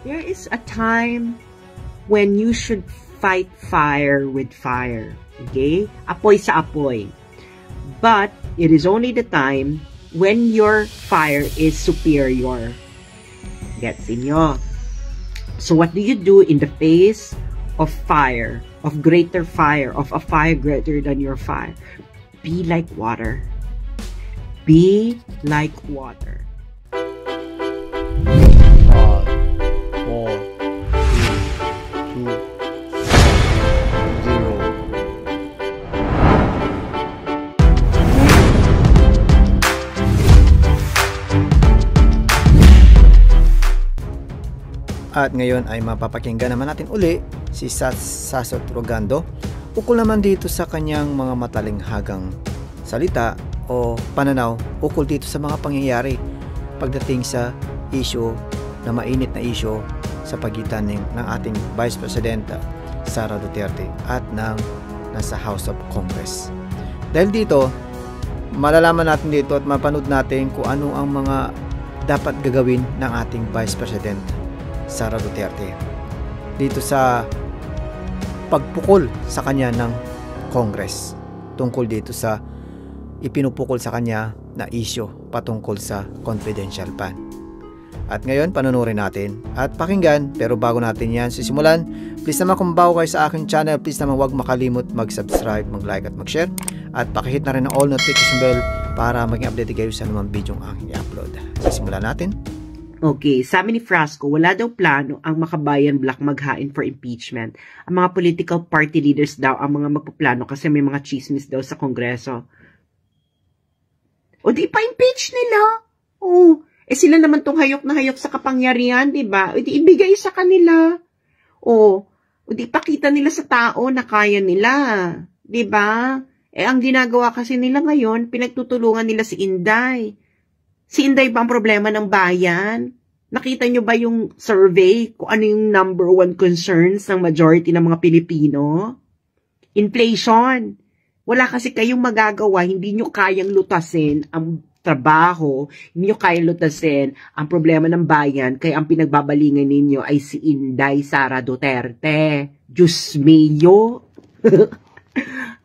There is a time when you should fight fire with fire. Okay? Apoy sa apoy. But it is only the time when your fire is superior. Gets inyo? So what do you do in the face of fire, of greater fire, of a fire greater than your fire? Be like water. Be like water. 5, 4, 3, 2, 0. At ngayon ay mapapakinggan naman natin uli si Sasot Rogando ukol naman dito sa kanyang mga matalinghagang salita o pananaw ukol dito sa mga pangyayari pagdating sa issue na mainit na issue sa pagitan ng ating Vice President Sara Duterte at nasa House of Congress. Dahil dito, malalaman natin dito at mapanood natin kung ano ang mga dapat gagawin ng ating Vice President Sara Duterte dito sa pagpukol sa kanya ng Congress tungkol dito sa ipinupukol sa kanya na issue patungkol sa confidential fund. At ngayon, panunurin natin at pakinggan. Pero bago natin yan sisimulan, please naman kung bago kayo sa aking channel, please naman huwag makalimot mag-subscribe, mag-like at mag-share. At pakihit na rin ang all notification bell para maging update kayo sa anumang video ang aking i-upload. Sisimulan natin. Okay, sabi ni Frasco, wala daw plano ang Makabayan Black maghain for impeachment. Ang mga political party leaders daw ang mga magpaplano kasi may mga chismis daw sa Kongreso. O di pa-impeach nila. O, sila naman tong hayok na hayok sa kapangyarihan, di ba? O di ibigay sa kanila. O di pakita nila sa tao na kaya nila. Di ba? Ang ginagawa kasi nila ngayon, pinagtutulungan nila si Inday. Si Inday ba ang problema ng bayan? Nakita nyo ba yung survey kung ano yung number one concerns ng majority ng mga Pilipino? Inflation. Wala kasi kayong magagawa, hindi nyo kayang lutasin ang trabaho, hindi nyo kayang lutasin ang problema ng bayan, kaya ang pinagbabalingan ninyo ay si Inday Sara Duterte. Diyos mio.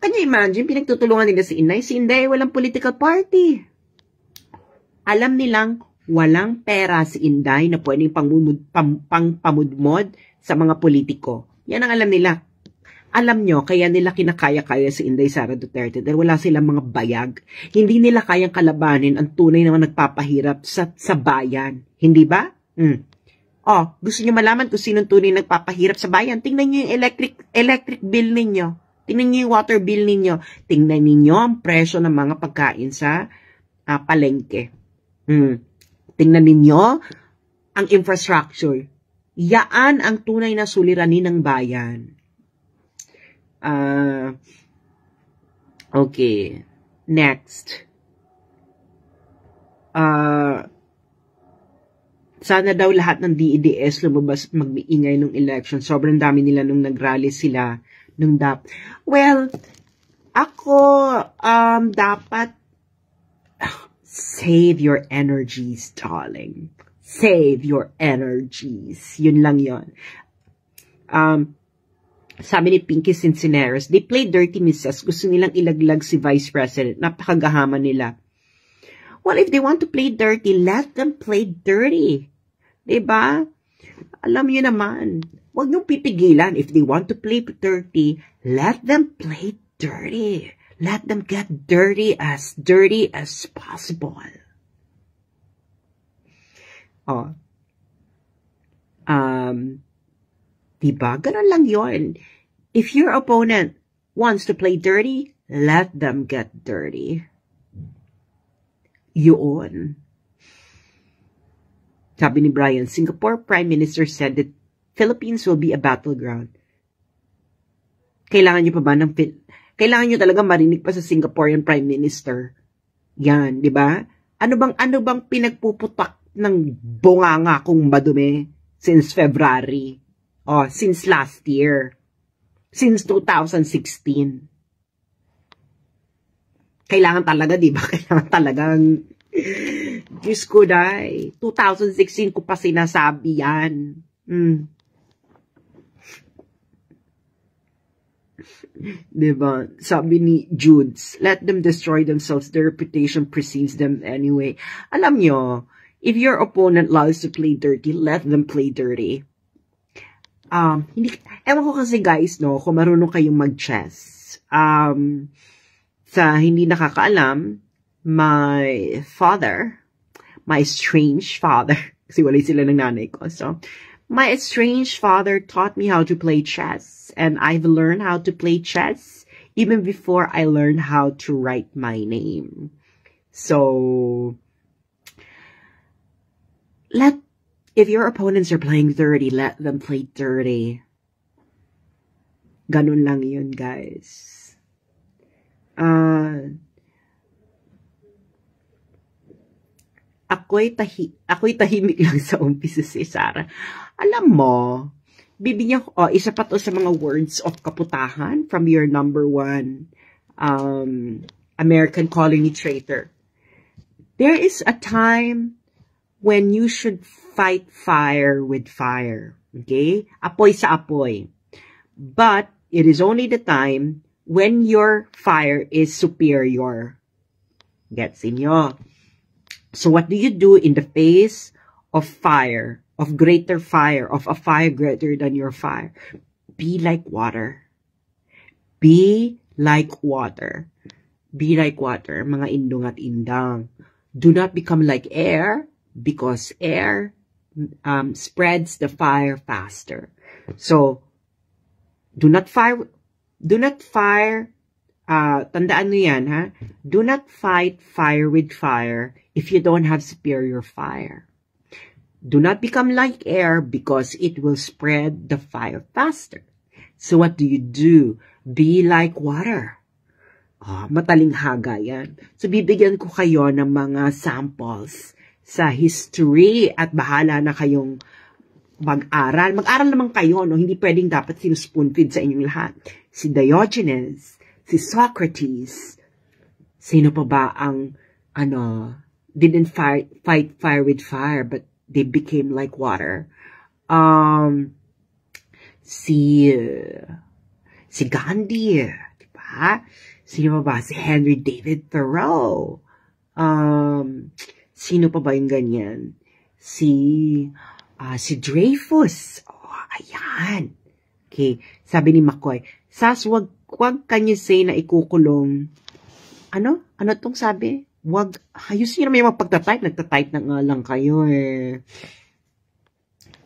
Can you imagine, pinagtutulungan nila si Inday? Si Inday walang political party. Alam nilang walang pera si Inday na pwedeng pamudmod sa mga politiko. Yan ang alam nila. Alam nyo, kaya nila kinakaya-kaya si Inday Sara Duterte dahil wala silang mga bayag. Hindi nila kayang kalabanin ang tunay naman nagpapahirap sa bayan. Hindi ba? Oh, gusto nyo malaman kung sinong tunay nagpapahirap sa bayan? Tingnan nyo yung electric bill ninyo. Tingnan nyo yung water bill ninyo. Tingnan ninyo ang presyo ng mga pagkain sa palengke. Tingnan ninyo ang infrastructure. Yaan ang tunay na suliranin ng bayan. Okay. Next. Sana daw lahat ng DEDS lumabas mag-iingay nung election. Sobrang dami nila nung nag-rally sila nung Well, ako dapat save your energies, darling. Save your energies. Yun lang yun. Sabi ni Pinky Cincineros, they play dirty, Mrs. Gusto nilang ilaglag si Vice President. Napakagahama nila. Well, if they want to play dirty, let them play dirty. Diba? Alam niyo naman, huwag niyong pipigilan. If they want to play dirty, let them play dirty. Let them get dirty as possible. Oh. Diba? Ganun lang yun. If your opponent wants to play dirty, let them get dirty. Yun. Sabi ni Brian, Singapore Prime Minister said that Philippines will be a battleground. Kailangan nyo pa ba kailangan nyo talaga marinig pa sa Singaporean Prime Minister. Yan, di ba? Ano bang pinagpuputak ng bunganga kung madumi since February? Oh, since last year. Since 2016. Kailangan talaga, di ba? Kailangan talagang, Diyos ko, day. 2016 ko pa sinasabi yan. Diba? Sabi ni Judes, let them destroy themselves. Their reputation precedes them anyway. Alam nyo, if your opponent loves to play dirty, let them play dirty. Ewan ko kasi guys, no, kung marunong kayong mag-chess. Sa hindi nakakaalam, my father, my estranged father, kasi walay sila ng nanay ko, so, my estranged father taught me how to play chess, and I've learned how to play chess even before I learned how to write my name. So, if your opponents are playing dirty, let them play dirty. Ganun lang yun, guys. Ako'y tahimik lang sa umpisa si Sarah. Alam mo, bibigyan ko, isa pa to sa mga words of kaputahan from your number one American colony traitor. There is a time when you should fight fire with fire. Okay? Apoy sa apoy. But it is only the time when your fire is superior. Gets inyo? So what do you do in the face of fire, of greater fire, of a fire greater than your fire? Be like water. Be like water. Be like water, mga indong at indang. Do not become like air, because air spreads the fire faster. So, do not fire, tandaan nyo yan, ha? Do not fight fire with fire if you don't have superior fire. Do not become like air because it will spread the fire faster. So what do? Be like water. Matalinghaga yan. So bibigyan ko kayo ng mga samples sa history at bahala na kayong mag-aral. Mag-aral naman kayo, no? Hindi pwedeng dapat sinuspoon-feed sa inyong lahat. Si Diogenes, si Socrates, sino pa ba ang, didn't fight fire with fire, but they became like water. Si Gandhi, diba? Sino pa ba? Si Henry David Thoreau. Sino pa ba yung ganyan? Si Dreyfus. Ayan. Okay. Sabi ni McCoy, Sas, wag kanya say na ikukulong. Ano tong sabi? Wag, ayusin naman yung magpagtatype. Nagtatype na nga lang kayo eh.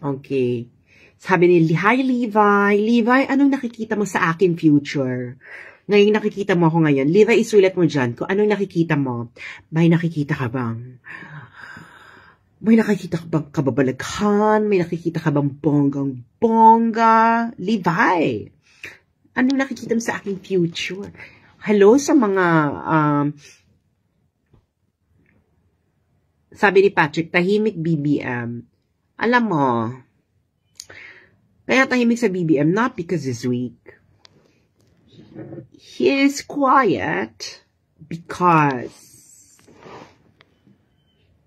Okay. Sabi ni, hi Levi. Levi, anong nakikita mo sa akin future? Ngayon nakikita mo ako ngayon. Levi, isulat mo dyan kung anong nakikita mo. May nakikita ka bang? May nakikita ka bang kababalaghan? May nakikita ka bang bonggang-bongga? Levi, anong nakikita mo sa aking future? Hello sa mga, sabi ni Patrick, tahimik BBM. Alam mo, kaya tahimik sa BBM, not because he's weak. He is quiet because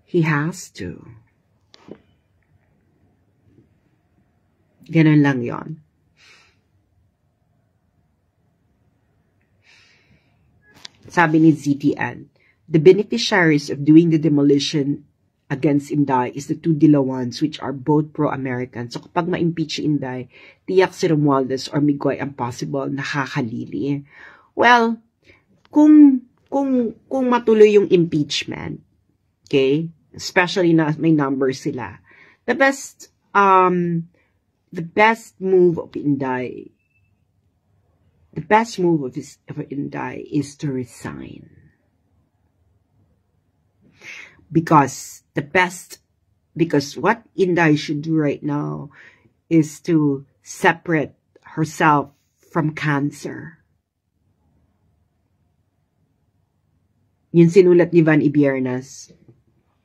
he has to. Ganun lang yon. Sabi ni ZTN, the beneficiaries of doing the demolition against Inday is the two Dilawans, which are both pro-American. So kapag ma-impeach si Inday, tiyak si Romualdez or Migoy ang possible nakakalili. Well, kung matuloy yung impeachment, okay, especially na may numbers sila, the best move of Inday, Inday is to resign. Because what Inday should do right now is to separate herself from cancer. Yung sinulat ni Van Ibiernas.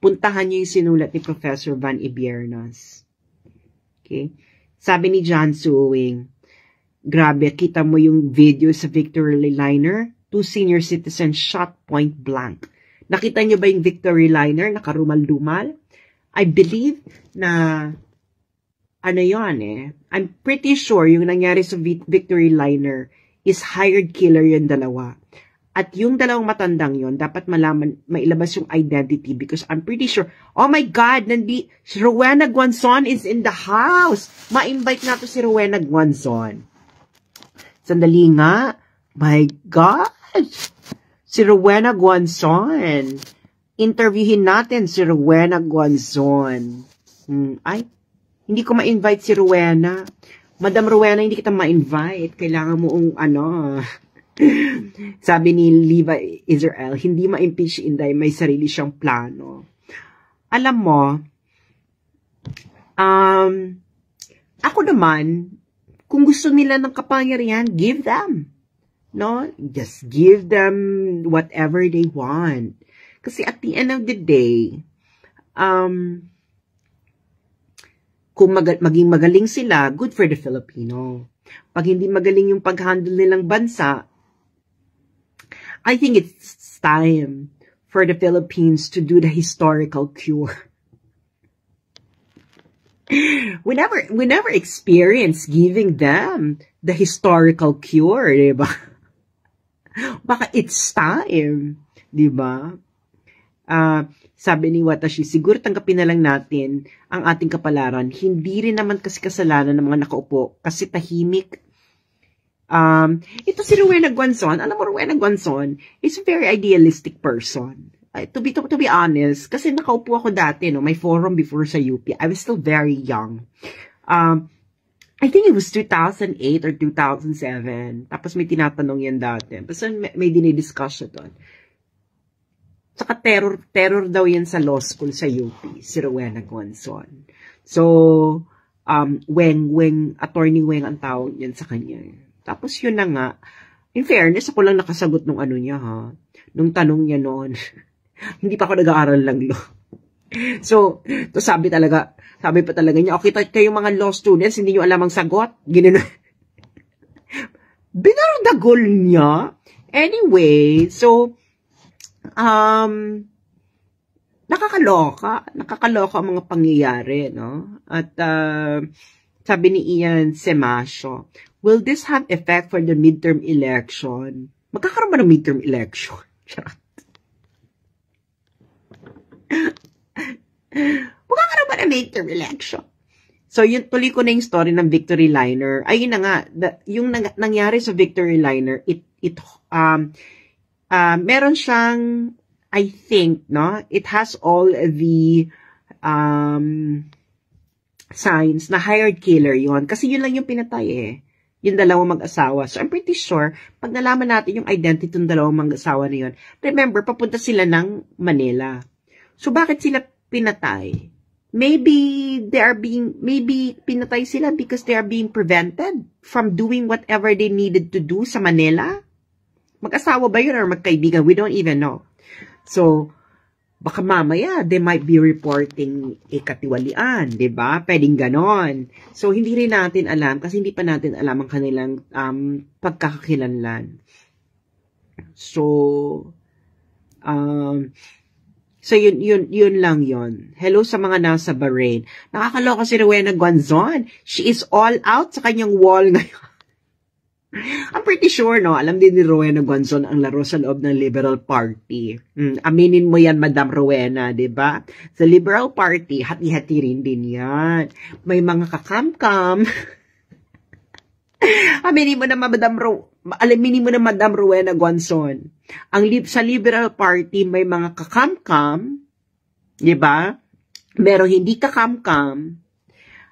Puntahan niyo yung sinulat ni Professor Van Ibiernas. Okay? Sabi ni John Suwing, grabe, kita mo yung video sa Victory Liner, 2 senior citizens shot point blank. Nakita niyo ba yung Victory Liner? Nakarumal-dumal? I believe na ano yon I'm pretty sure yung nangyari sa Victory Liner is hired killer yung dalawa. At yung dalawang matandang yon dapat malaman, mailabas yung identity because I'm pretty sure, oh my God, si Rowena Guanzon is in the house. Ma-invite na to si Rowena Guanzon. Sandali nga. My God. Si Rowena Guanzon. Interviewin natin si Rowena Guanzon. Ay, hindi ko ma-invite si Rowena. Madam Rowena, hindi kita ma-invite. Kailangan mo sabi ni Levi Israel, hindi ma-impeach si Inday, may sarili siyang plano. Alam mo, ako naman, kung gusto nila ng kapangyarihan, give them. No? Just give them whatever they want. Kasi at the end of the day, kung maging magaling sila, good for the Filipino. Pag hindi magaling yung pag-handle nilang bansa, I think it's time for the Philippines to do the historical cure. We never experienced giving them the historical cure, diba? Baka it's time, diba? Sabi ni Watashi, siguro tanggapin na lang natin ang ating kapalaran. Hindi rin naman kasi kasalanan ng mga nakaupo kasi tahimik. Ito si Rowena Guanzon. Alam mo, Rowena Guanzon is a very idealistic person. To be honest, kasi nakaupo ako dati, no, may forum before sa UP. I was still very young. I think it was 2008 or 2007. Tapos may tinatanong yan dati. Tapos may dinidiscuss siya doon. Saka terror daw yan sa law school sa UP, si Rowena Guanzon. So, Attorney Weng ang tawag yan sa kanya. Tapos yun na nga, in fairness, ako lang nakasagot nung ano niya ha, nung tanong niya noon. Hindi pa ako nag-aaral ng law. So, sabi pa talaga niya, okay, kayong mga law students, hindi nyo alam ang sagot. Ginano. Binardagol niya. Anyway, so, nakakaloka ang mga pangyayari, no? At, sabi ni Ian Semasio, will this have effect for the midterm election? Magkakaroon ba ng midterm election? Charot. Magkakaroon ba ng midterm election? So, yun, tuloy ko na yung story ng Victory Liner. Ayun na nga, yung nangyari sa Victory Liner, meron siyang, I think, no? It has all the signs na hired killer yon. Kasi yun lang yung pinatay yung dalawang mag-asawa. So, I'm pretty sure, pag nalaman natin yung identity ng dalawang mag-asawa na yun, remember, papunta sila ng Manila. So, bakit sila pinatay? Maybe pinatay sila because they are being prevented from doing whatever they needed to do sa Manila. Mag-asawa ba yun or magkaibigan? We don't even know. So, baka mamaya, they might be reporting katiwalian, di ba? Pwedeng ganon. So, hindi rin natin alam kasi hindi pa natin alam ang kanilang pagkakakilanlan. So, yun lang yun. Hello sa mga nasa Bahrain. Nakakaloka si Rowena Guanzon. She is all out sa kanyang wall ngayon. I'm pretty sure, no? Alam din ni Rowena Guanzon ang laro sa loob ng Liberal Party. Aminin mo yan, Madam Rowena, diba? Sa Liberal Party, hati-hati rin din yan. May mga kakam-kam. Aminin mo na, Madam Rowena Guanzon. Sa Liberal Party, may mga kakam-kam, diba? Merong hindi kakam-kam,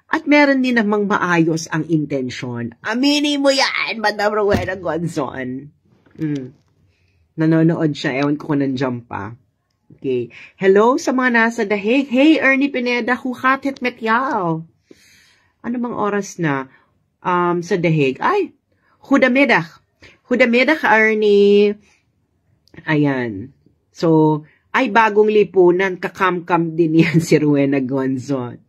at meron din namang maayos ang intensyon. Aminin mo yan, Madam Rowena Guanzon. Nanonood siya. Ewan ko kung nandiyan pa. Okay. Hello sa mga nasa dahig. Hey, Ernie Pineda, hukatit metyaw. Ano bang oras na sa dahig? Ay, hudamidach. Hudamidach, Ernie. Ayan. So, ay bagong lipunan. Kakam-kam din yan si Rowena Guanzon.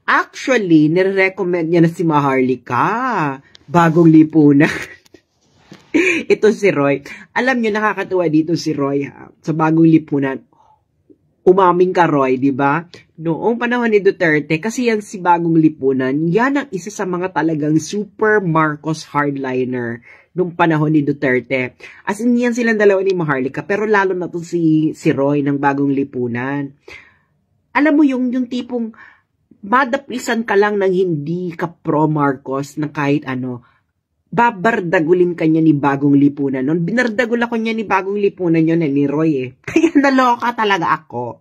Actually, nire-recommend niya na si Maharlika. Bagong lipunan. Ito si Roy. Alam niyo, nakakatuwa dito si Roy, ha? Sa bagong lipunan. Umaming ka, Roy, di ba? Noong panahon ni Duterte, kasi yan si Bagong Lipunan, yan ang isa sa mga talagang super Marcos hardliner noong panahon ni Duterte. As in, yan silang dalawa ni Maharlika, pero lalo na to si Roy ng Bagong Lipunan. Alam mo yung tipong madaplisan ka lang ng hindi ka pro-Marcos na kahit ano, babardagulin ka niya ni Bagong Lipunan noon. Binardagul ako niya ni Bagong Lipunan yun ni Roy eh. Kaya naloka talaga ako.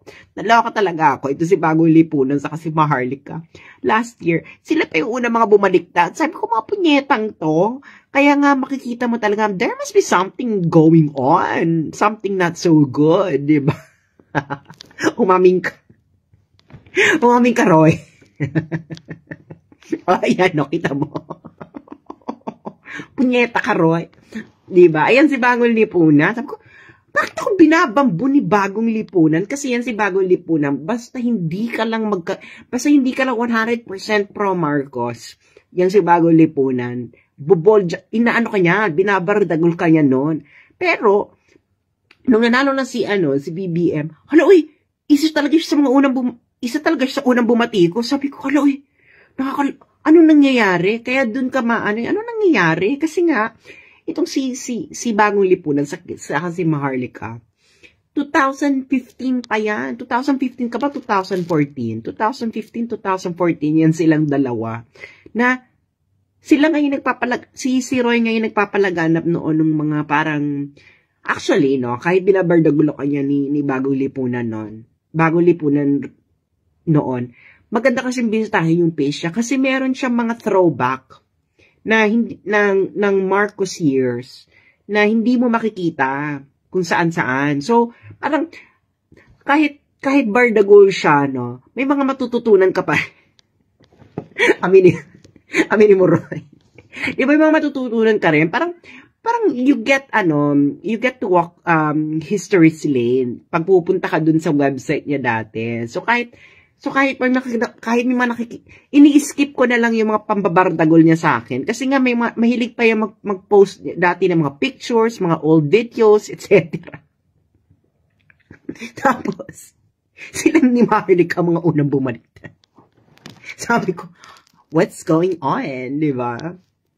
Ito si Bagong Lipunan sa kasi Maharlika. Last year, sila pa yung una mga bumaliktad. Sabi ko, mga punyetang to. Kaya nga makikita mo talaga, there must be something going on. Something not so good, di ba? Umaming ka, Roy. O, ayan, no, kita mo. Punyeta ka, Roy. Diba? Ayan si Bagong Lipunan. Sabi ko, bakit ako binabambo ni Bagong Lipunan? Kasi yan si Bagong Lipunan. Basta hindi ka lang 100% pro-Marcos. Yan si Bagong Lipunan. Inaano ka niya, binabardagol ka niya noon. Pero, nung nanalo na si BBM, hala, uy, isa talaga siya sa unang bumati ko. Sabi ko, hala, uy, ano nangyayari? Kaya dun ka ano nangyayari? Kasi nga, itong si Bagong Lipunan, sa si Maharlika, 2015 pa yan. 2015 ka ba? 2014. 2015, 2014, yan silang dalawa. Na, sila ngayon si Roy ngayon nagpapalaganap noon ng mga parang, actually, no, kahit binabardagulo ka niya ni Bagong Lipunan noon. Bagong Lipunan noon, maganda kasi bisitahin yung page niya kasi meron siyang mga throwback na ng Marcos years na hindi mo makikita kung saan-saan. So, parang kahit bardagol siya, no, may mga matututunan ka pa. Aminin mo, Roy. Di ba may mga matututunan ka rin? Parang you get to walk history's lane pag pupunta ka dun sa website niya dati. So kahit may ini-skip ko na lang yung mga pambabardagol niya sa akin. Kasi nga mahilig pa yung mag-post dati ng mga pictures, mga old videos, etc. Tapos, sila ni Maharlika mga unang bumaliktad. Sabi ko, what's going on, di ba?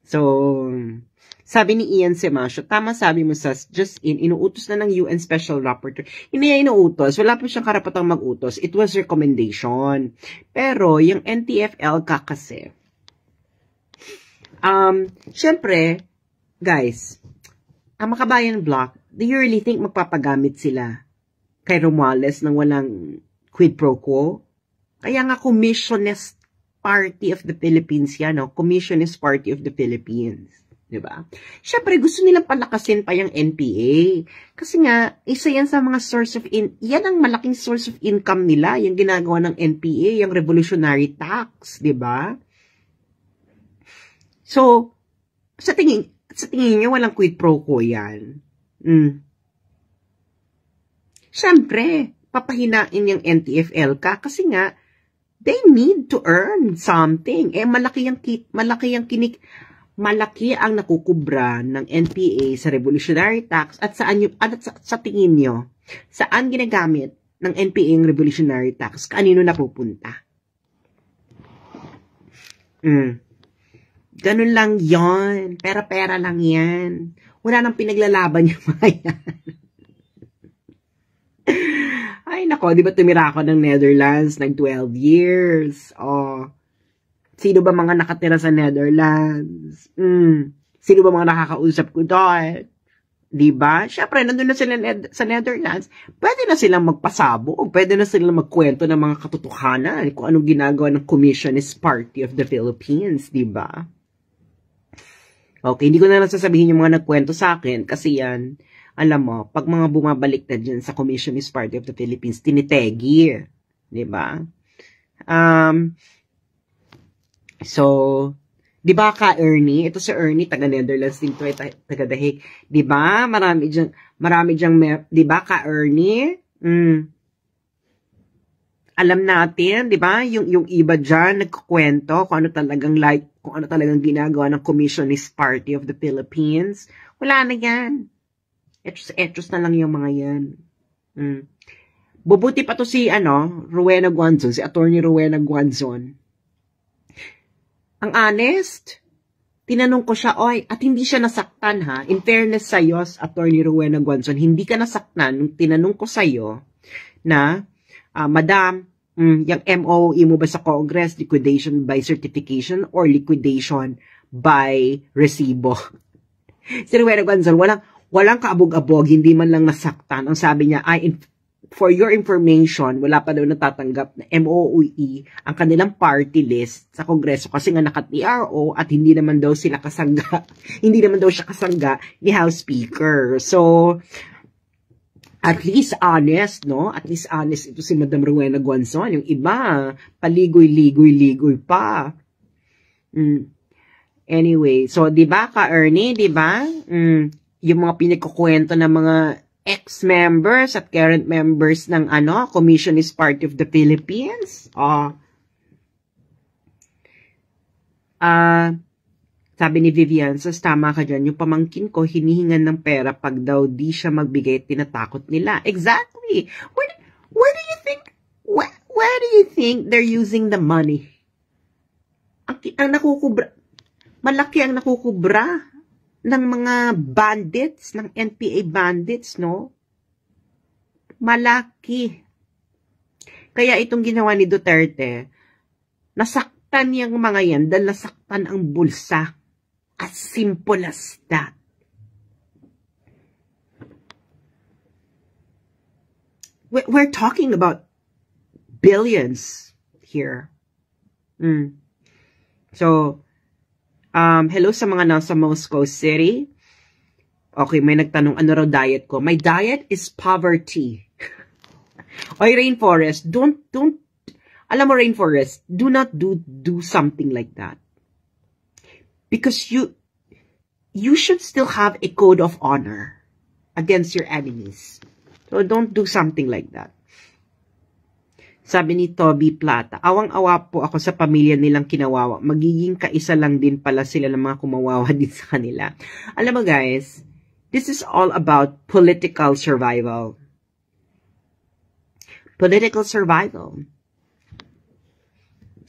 So, sabi ni Ian Semasio, tama sabi mo sa just inuutos na ng UN Special Rapporteur. Hindi niya inuutos. Wala pa siyang karapatang mag-utos. It was recommendation. Pero, yung NTF-ELCA kasi, syempre, guys, ang Makabayan Block, do you really think magpapagamit sila kay Romualdez nang walang quid pro quo? Kaya nga, Commissionist Party of the Philippines yan, no? Commissionist Party of the Philippines. Diba? Siyempre, gusto nilang palakasin pa yung NPA. Kasi nga, isa yan sa mga yan ang malaking source of income nila, yung ginagawa ng NPA, yung revolutionary tax, diba? So, sa tingin niyo, walang quid pro quo yan. Siyempre, papahinain yung NTF-ELCA kasi nga, they need to earn something. Malaki ang nakukubra ng NPA sa revolutionary tax at sa tingin nyo, saan ginagamit ng NPA yung revolutionary tax? Kanino napupunta? Ganun lang yon. Pera-pera lang yan. Wala nang pinaglalaban yung mga yan. Ay, nako, di ba tumira ako ng Netherlands ng 12 years? Sino ba mga nakatira sa Netherlands? Sino ba mga nakakausap ko doon? Diba? Siyempre, nandun na sila sa Netherlands. Pwede na silang magpasabog. Pwede na silang magkwento ng mga katotohanan kung anong ginagawa ng Communist Party of the Philippines. Diba? Okay, hindi ko na sasabihin yung mga nagkwento sa akin kasi yan, alam mo, pag mga bumabalik na dyan sa Communist Party of the Philippines, tinitegi. Diba? So, di ba ka Ernie? Ito si Ernie, taga Netherlands din to, taga Dahig. Di ba? Marami diyang, di ba ka Ernie? Alam natin, di ba? Yung iba dyan, nagkukwento kung ano talagang ginagawa ng Communist Party of the Philippines. Wala na yan. Etos na lang yung mga yan. Bubuti pa to si, Rowena Guanzon, si Attorney Rowena Guanzon. Ang honest, tinanong ko siya, at hindi siya nasaktan ha. In fairness sa'yo, Attorney Rowena Guanzon, hindi ka nasaktan nung tinanong ko sa'yo na, Madam, yung MOE mo ba sa Congress, liquidation by certification or liquidation by resibo? Si Rowena Guanzon, walang kaabog-abog, hindi man lang nasaktan. Ang sabi niya, for your information, wala pa daw natatanggap na MOE ang kanilang party list sa Kongreso kasi nga naka-TRO at hindi naman daw sila kasangga, hindi naman daw siya kasangga ni House Speaker. So, at least honest, no? At least honest ito si Madam Rowena Guanzon. Yung iba, paligoy-ligoy pa. Anyway, so, di ba ka-Ernie, di ba? Yung mga pinagkukwento ng mga ex-members at current members ng Communist Party of the Philippines. Sabi ni Vivian, tama ka dyan, yung pamangkin ko, hinihingan ng pera pag daw di siya magbigay, tinatakot nila. Exactly. Where do you think they're using the money? Ang nakukubra, malaki ang nakukubra ng mga bandits, ng NPA bandits, no? Malaki. Kaya itong ginawa ni Duterte, nasaktan yung mga yan dahil nasaktan ang bulsa. As simple as that. We're talking about billions here. So, hello sa mga nasa Moscow City. Okay, may nagtanong, ano raw diet ko? My diet is poverty. Oy, Rainforest, alam mo Rainforest, do not do something like that. Because you should still have a code of honor against your enemies. So don't do something like that. Sabi ni Toby Plata, awang-awa po ako sa pamilya nilang kinawawa. Magiging kaisa lang din pala sila ng mga kumawawa din sa kanila. Alam mo guys, this is all about political survival. Political survival.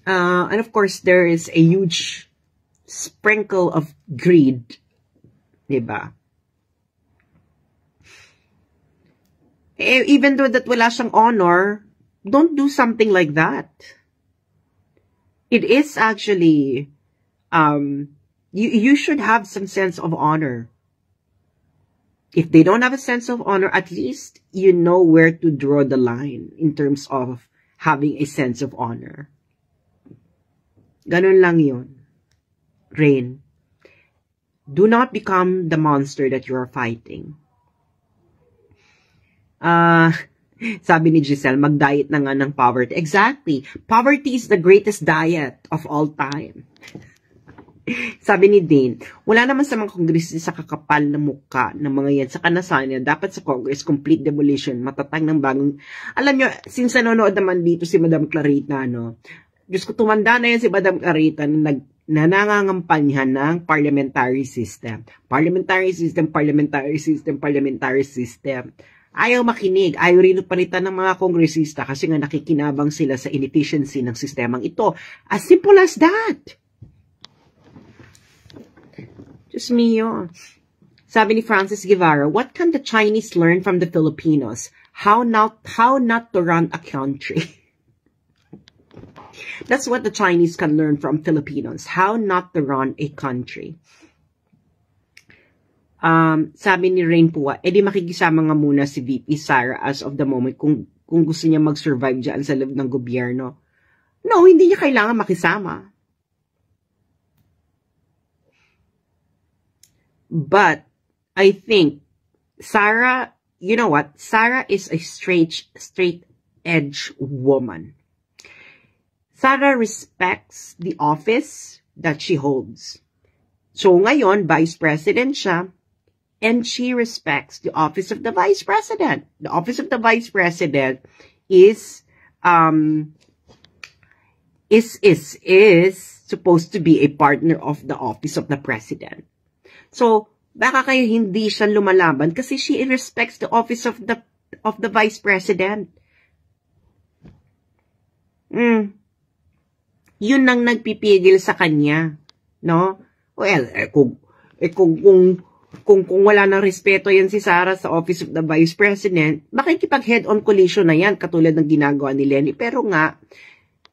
And of course, there is a huge sprinkle of greed. Diba? Even though that wala siyang honor, don't do something like that. It is actually, you should have some sense of honor. If they don't have a sense of honor, at least you know where to draw the line in terms of having a sense of honor. Ganun lang yun. Rain. Do not become the monster that you are fighting. Sabi ni Giselle, mag-diet na nga ng poverty. Exactly. Poverty is the greatest diet of all time. Sabi ni Dane, wala naman sa mga kongresista sa kakapal na muka ng mga yan. Sa kanasan dapat sa Congress, complete demolition, matatag ng bagong... Alam nyo, since nanonood naman dito si Madam Clarita, no? Diyos ko, tumanda na yan si Madam Clarita na nangangampanyahan ng parliamentary system. Parliamentary system, parliamentary system, parliamentary system. Ayaw makinig, ayaw rin palitan ng mga kongresista kasi nga nakikinabang sila sa inefficiency ng sistemang ito. As simple as that. Diyos mio. Sabi ni Francis Guevara, what can the Chinese learn from the Filipinos? How not to run a country? That's what the Chinese can learn from Filipinos. How not to run a country. Sabi ni Rain Pua, edi makikisama nga muna si VP Sara as of the moment kung gusto niya mag-survive dyan sa loob ng gobyerno. No, hindi niya kailangan makisama. But, I think, Sara, you know what? Sara is a straight-edge woman. Sara respects the office that she holds. So, ngayon, Vice President siya, and she respects the office of the Vice President. The office of the Vice President is supposed to be a partner of the office of the President. So, baka kayo hindi siya lumalaban kasi she respects the office of the Vice President. Yun ang nagpipigil sa kanya, no? Well, kung wala nang respeto yan si Sara sa Office of the Vice President, makikipag head-on collision na yan, katulad ng ginagawa ni Lenny. Pero nga,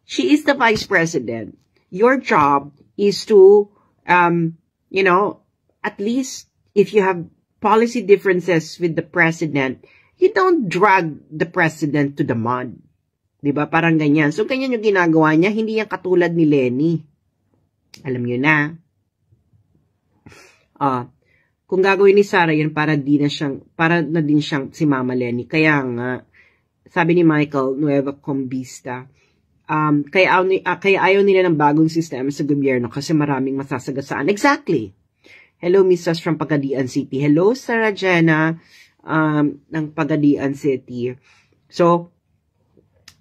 she is the Vice President. Your job is to, at least if you have policy differences with the President, you don't drag the President to the mud. Diba? Parang ganyan. So, ganyan yung ginagawa niya. Hindi yan katulad ni Lenny. Alam niyo na. Kung gagawin ni Sara yan, para na din siyang si Mama Lenny. Kaya nga, sabi ni Michael Nueva Combista, kaya ayaw nila ng bagong sistema sa gobyerno kasi maraming masasagasaan. Exactly. Hello, Mrs. from Pagadian City. Hello, Sarah Jenna, ng Pagadian City. So,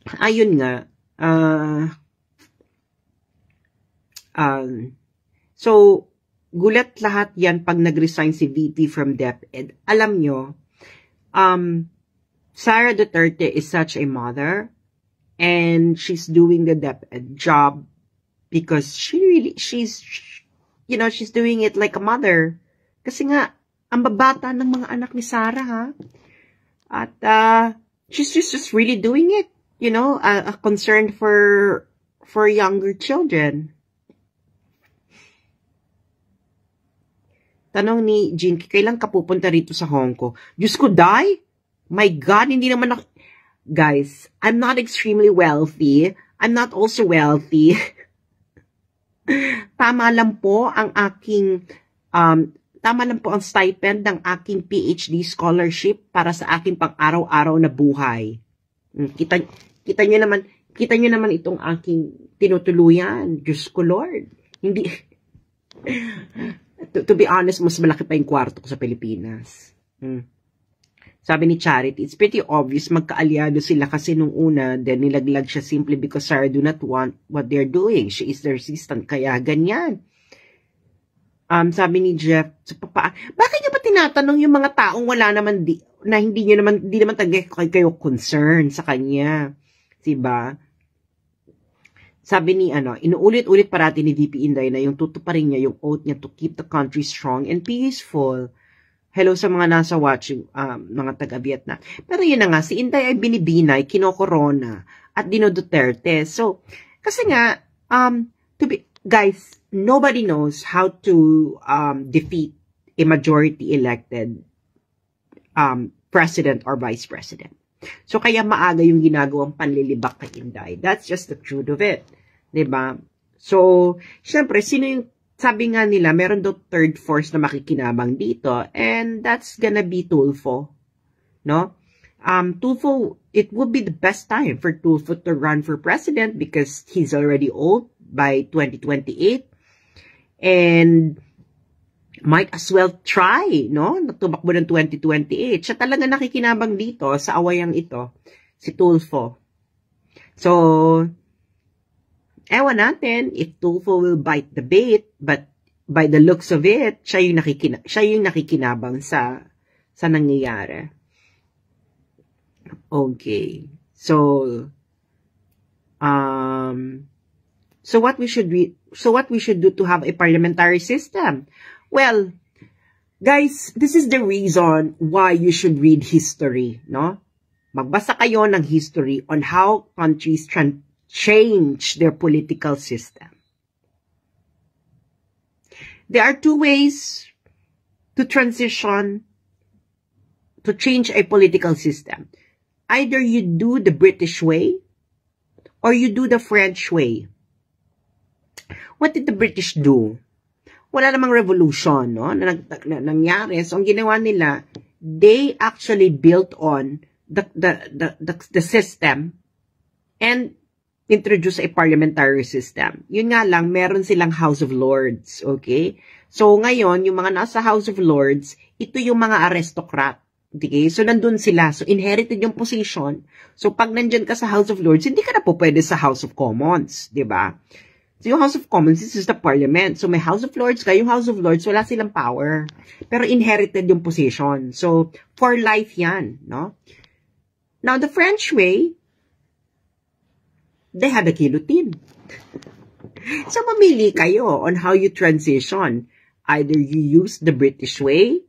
ayun nga. So, gulat lahat yan pag nag-resign si VP from DepEd. Alam nyo, Sara Duterte is such a mother and she's doing the DepEd job because she's doing it like a mother. Kasi nga, ang babata ng mga anak ni Sara, ha? At she's just really doing it. A concern for younger children. Tanong ni Jean, kailan ka pupunta rito sa Hong Kong? Diyos ko, Day? My God, hindi naman ako... Guys, I'm not extremely wealthy. I'm not also wealthy. Tama lang po ang stipend ng aking PhD scholarship para sa aking pang-araw-araw na buhay. Kita nyo naman itong aking tinutuluyan. Diyos ko, Lord. Hindi... To be honest, mas malaki pa yung kwarto ko sa Pilipinas. Sabi ni Charity, it's pretty obvious magkaalyado sila kasi nung una, then nilaglag siya simply because Sara do not want what they're doing. She is the resistant, kaya ganyan. Sabi ni Jeff, bakit niya pa tinatanong yung mga taong wala naman, hindi naman kayo concern sa kanya? Diba? Sabi ni, inuulit-ulit parati ni VP Inday na yung tutuparin niya yung oath niya to keep the country strong and peaceful. Hello sa mga nasa watching, mga taga-Vietnam. Pero yun na nga, si Inday ay binibinay, kinokorona, at Duterte. So, kasi nga, guys, nobody knows how to defeat a majority elected president or vice president. So, kaya maaga yung ginagawang panlilibak kay Inday. That's just the truth of it. Diba? So, syempre, sino yung, sabi nga nila, meron daw third force na makikinabang dito, and that's gonna be Tulfo. No? Tulfo, it would be the best time for Tulfo to run for president because he's already old by 2028. And might as well try, no? Tumakbo ng 2028. Siya talaga nakikinabang dito sa awayang ito, si Tulfo. So, ewan natin if Tulfo will bite the bait, but by the looks of it, siya yung nakikinabang sa nangyayari. Okay. So what we should do to have a parliamentary system? Well, guys, this is the reason why you should read history, no? Magbasa kayo ng history on how countries change their political system. There are two ways to transition, to change a political system. Either you do the British way, or you do the French way. What did the British do? Wala namang revolution, no? Na nangyari. So, ang ginawa nila, they actually built on the system and introduce a parliamentary system. Yun nga lang, meron silang House of Lords, okay? So, ngayon, yung mga nasa House of Lords, ito yung mga aristocrat, okay? So, nandun sila. So, inherited yung position. So, pag nandyan ka sa House of Lords, hindi ka na po pwede sa House of Commons, di ba? So, yung House of Commons, this is the Parliament. So, may House of Lords ka. Yung House of Lords, wala silang power. Pero inherited yung position. So, for life yan, no? Now, the French way, they had a guillotine. So, mamili kayo on how you transition. Either you use the British way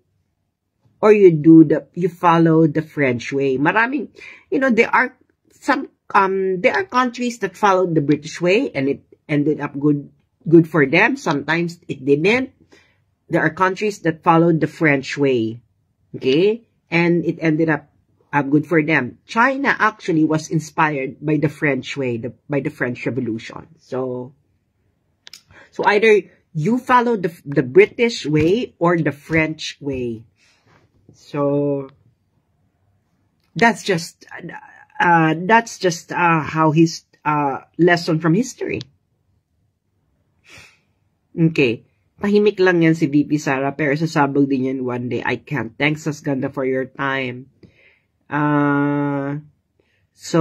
or you follow the French way. Maraming, there are countries that followed the British way and it ended up good for them. Sometimes it didn't. There are countries that followed the French way. Okay? And it ended up good for them. China actually was inspired by the French way, by the French Revolution. So either you follow the British way or the French way. So that's just how his lesson from history. Okay. Tahimik lang yan si VP Sara, pero sasabog din yan one day. I can't. Thanks, Asganda, for your time. So,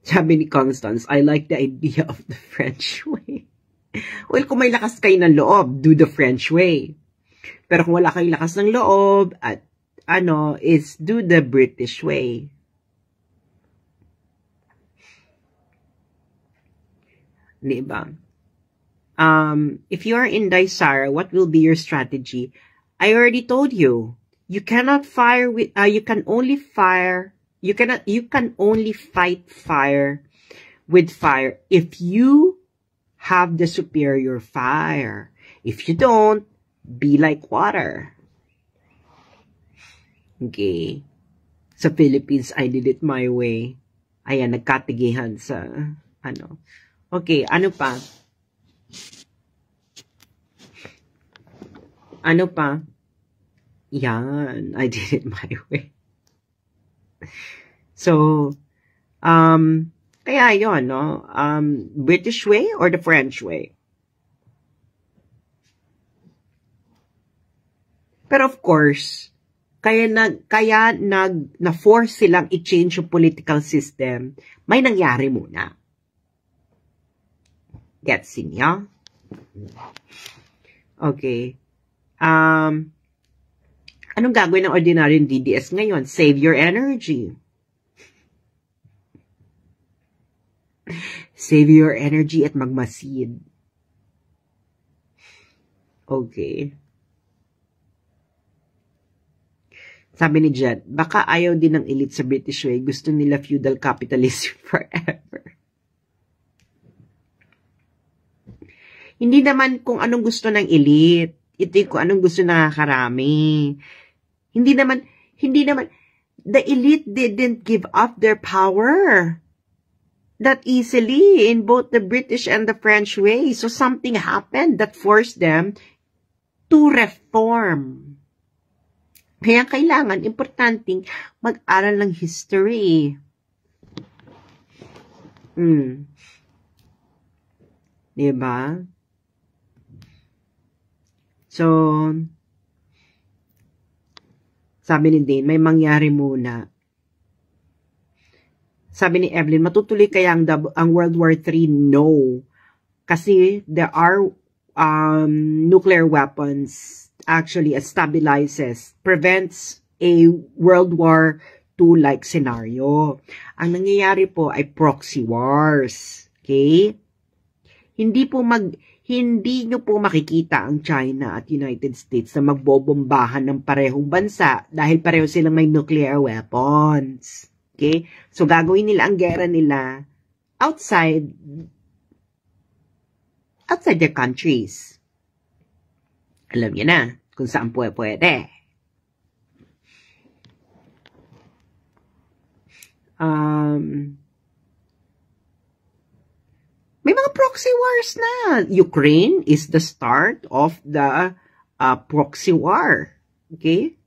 sabi ni Constance, I like the idea of the French way. Well, kung may lakas kayo ng loob, do the French way. Pero kung wala kayong lakas ng loob, at is do the British way. Diba? If you are in Daisara, what will be your strategy? I already told you. You cannot fire with, you can only fight fire with fire if you have the superior fire. If you don't, be like water. Okay. Sa Philippines, I did it my way. Ayan, nagkatigihan sa, Okay, ano pa? Yan, I did it my way. So, kaya yun, no? British way or the French way? Pero of course, na-force silang i-change yung political system, may nangyari muna. Gets niya? Okay. Anong gagawin ng ordinaryong DDS ngayon? Save your energy. Save your energy at magmasid. Okay. Sabi ni Jet, baka ayaw din ng elite sa British way. Gusto nila feudal capitalism forever. Hindi naman kung anong gusto ng elite. Ito kung anong gusto nakakarami. Hindi naman, the elite didn't give up their power that easily in both the British and the French way. So something happened that forced them to reform. Kaya kailangan, importanteng mag-aral ng history. Diba? So, sabi ni Dane, may mangyari muna. Sabi ni Evelyn, matutuloy kaya ang World War III? No. Kasi there are nuclear weapons actually stabilizes, prevents a World War II like scenario. Ang nangyayari po ay proxy wars. Okay? Hindi nyo po makikita ang China at United States na magbobombahan ng parehong bansa dahil pareho silang may nuclear weapons. Okay? So, gagawin nila ang gera nila outside their countries. Alam niyo na kung saan pwede. May mga proxy wars na. Ukraine is the start of the proxy war. Okay?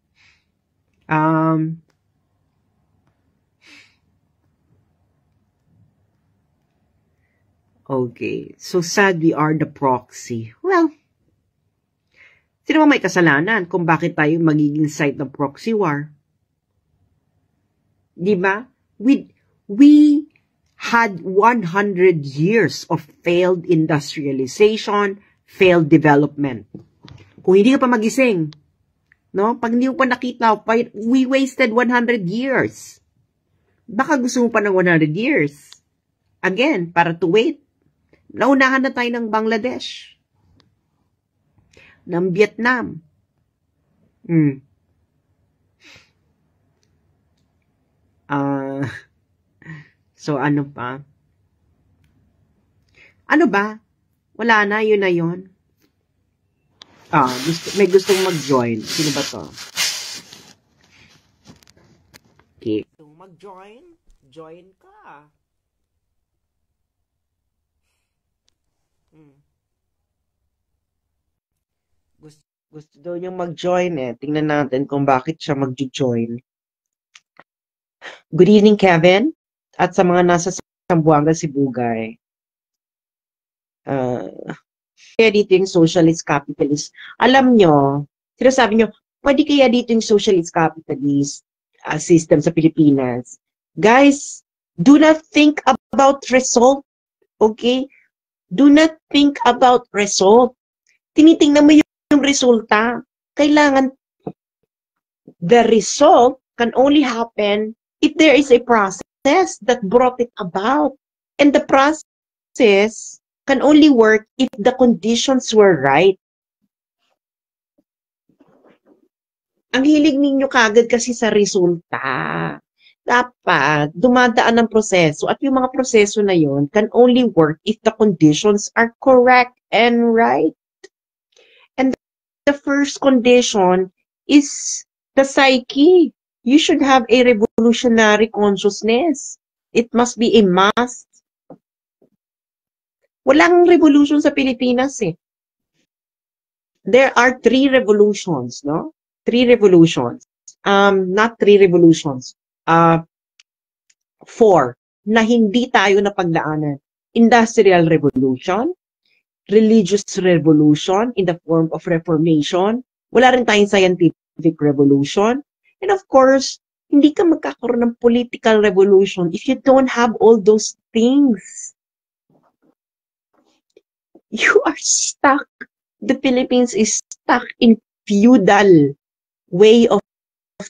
Okay. So sad we are the proxy. Well, sino may kasalanan kung bakit tayo magiging site ng proxy war? Diba? We had 100 years of failed industrialization, failed development. Kung hindi ka pa magising, no? Pag hindi mo pa nakita, we wasted 100 years. Baka gusto mo pa ng 100 years. Again, para to wait. Naunahan na tayo ng Bangladesh. Ng Vietnam. So, ano pa? Ano ba? Wala na, yun na yun. May gustong mag-join. Sino ba to? Okay. Gustong mag-join? Join ka. Gusto daw niyang mag-join eh. Tingnan natin kung bakit siya mag-join. Good evening, Kevin. At sa mga nasa Zamboanga, Sibugay. Kaya dito yung socialist capitalist. Alam nyo, sinasabi nyo, pwede kaya dito yung socialist capitalist system sa Pilipinas. Guys, do not think about result. Okay? Do not think about result. Tinitingnan mo yung resulta. Kailangan, the result can only happen if there is a process that brought it about. And the process can only work if the conditions were right. Ang hilig ninyo kagad kasi sa resulta. Dapat dumadaan ng proseso at yung mga proseso na yon can only work if the conditions are correct and right. And the first condition is the psyche. You should have a revolutionary consciousness. It must be a must. Walang revolution sa Pilipinas eh. There are 3 revolutions, no? 3 revolutions. Not 3 revolutions. 4 na hindi tayo napaglaanan. Industrial Revolution, Religious Revolution in the form of Reformation, wala rin tayong Scientific Revolution, and of course, hindi ka magkakaroon ng political revolution if you don't have all those things. You are stuck. The Philippines is stuck in feudal way of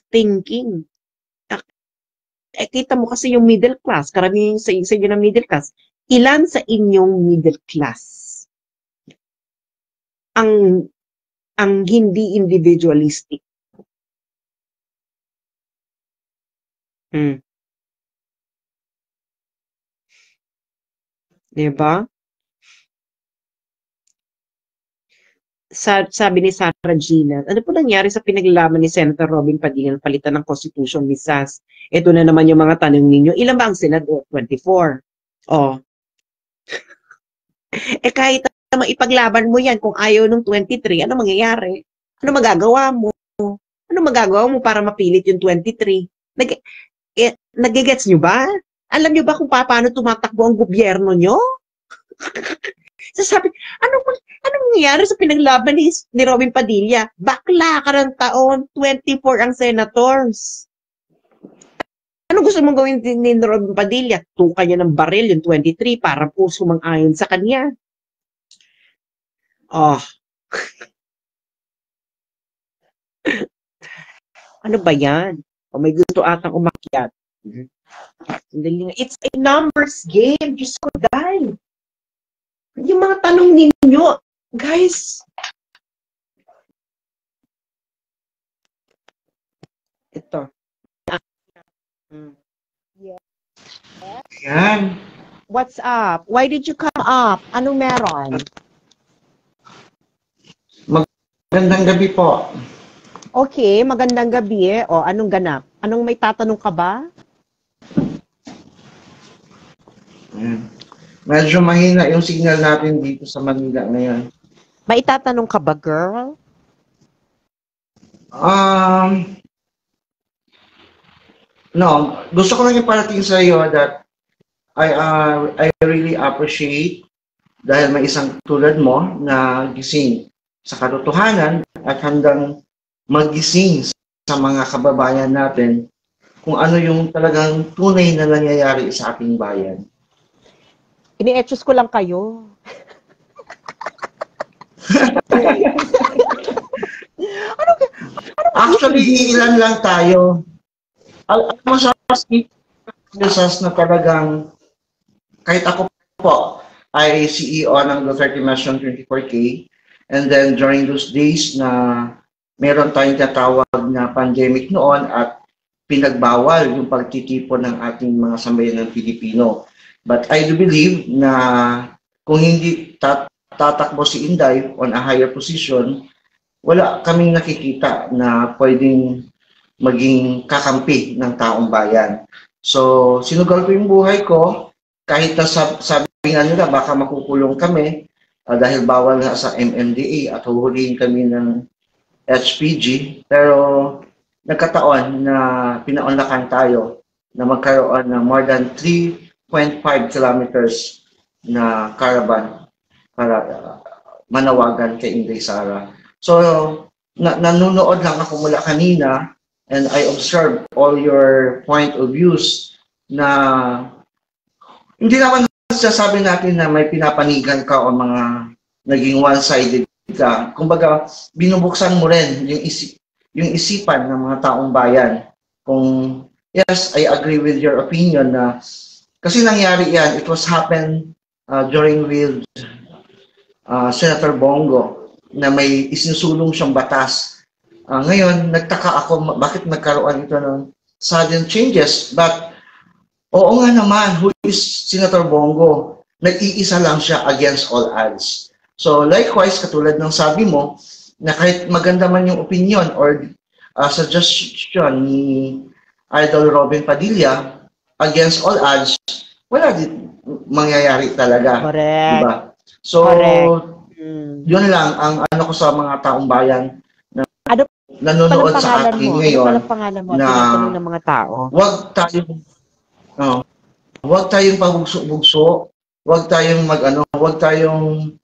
thinking. Kita mo kasi yung middle class, karamihan sa inyo ng middle class. Ilan sa inyong middle class ang hindi individualistic? Diba? Sabi ni Sarah Gina, ano po nangyari sa pinaglalaban ni Senator Robin Padilla ng palitan ng Constitution ni SAS? Ito na naman yung mga tanong ninyo. Ilan ba ang senador? 24. Oh. Kahit maipaglaban mo yan, kung ayaw ng 23, ano mangyayari? Ano magagawa mo? Ano magagawa mo para mapilit yung 23? Nagigets nyo ba? Alam nyo ba kung paano tumatakbo ang gobyerno nyo? Sabi, anong nangyayari sa pinaglaban ni Robin Padilla? Bakla ka ng taon, 24 ang senators. Ano gusto mong gawin ni Robin Padilla? Tuka niya ng baril, yung 23, para po sumang-ayon sa kanya. Ano ba yan? May gusto atang umakyat. It's a numbers game. Diyos ko, guys. Yung mga tanong ninyo, guys. Ito. Yan. What's up? Why did you come up? Anong meron? Magandang gabi po. Okay, magandang gabi eh. O, anong ganap? Anong may tatanong ka ba? Medyo mahina yung signal natin dito sa Manila ngayon. May itatanong ka ba, girl? No, gusto ko lang iparating sa iyo that I really appreciate dahil may isang tulad mo na gising sa katotohanan at handang magising sa mga kababayan natin kung ano yung talagang tunay na nangyayari sa ating bayan. Ini-etchos ko lang kayo. Actually, ilan lang tayo. Alam mo sa na talagang kahit ako po ay CEO ng Duterte Mission 24K, and then during those days na meron tayong tatawag na pandemic noon at pinagbawal yung pagtitipon ng ating mga sambayan ng Pilipino. But I do believe na kung hindi tatakbo si Inday on a higher position, wala kaming nakikita na pwedeng maging kakampi ng taong bayan. So, sinugal ko yung buhay ko, kahit na sabi nga nila, baka makukulong kami dahil bawal nga sa MMDA at huhulihin kami ng HPG. Pero nagkataon na pinaunlakan tayo na magkaroon ng more than 3.5 kilometers na caravan para manawagan kay Inday Sara. So, nanonood lang ako mula kanina and I observed all your point of views na hindi naman sasabi natin na may pinapanigan ka o mga naging one-sided ka. Kumbaga, binubuksan mo rin yung isipan ng mga taong bayan. Kung, yes, I agree with your opinion na kasi nangyari yan, it was happened during with Senator Bongo na may isinusulong siyang batas. Ngayon, nagtaka ako bakit nagkaroon ito ng sudden changes. But, oo nga naman, who is Senator Bongo? Nag-iisa lang siya against all odds. So, likewise, katulad ng sabi mo, na kahit maganda man yung opinion or suggestion ni Idol Robin Padilla, against all odds, wala din mangyayari talaga. Correct. Diba? So, correct. Yun lang ang ano ko sa mga taong bayan na ano nanonood sa akin ngayon. Ano pangalan mo? Na ng mga tao. Wag tayong pabugso-bugso, wag tayong wag tayong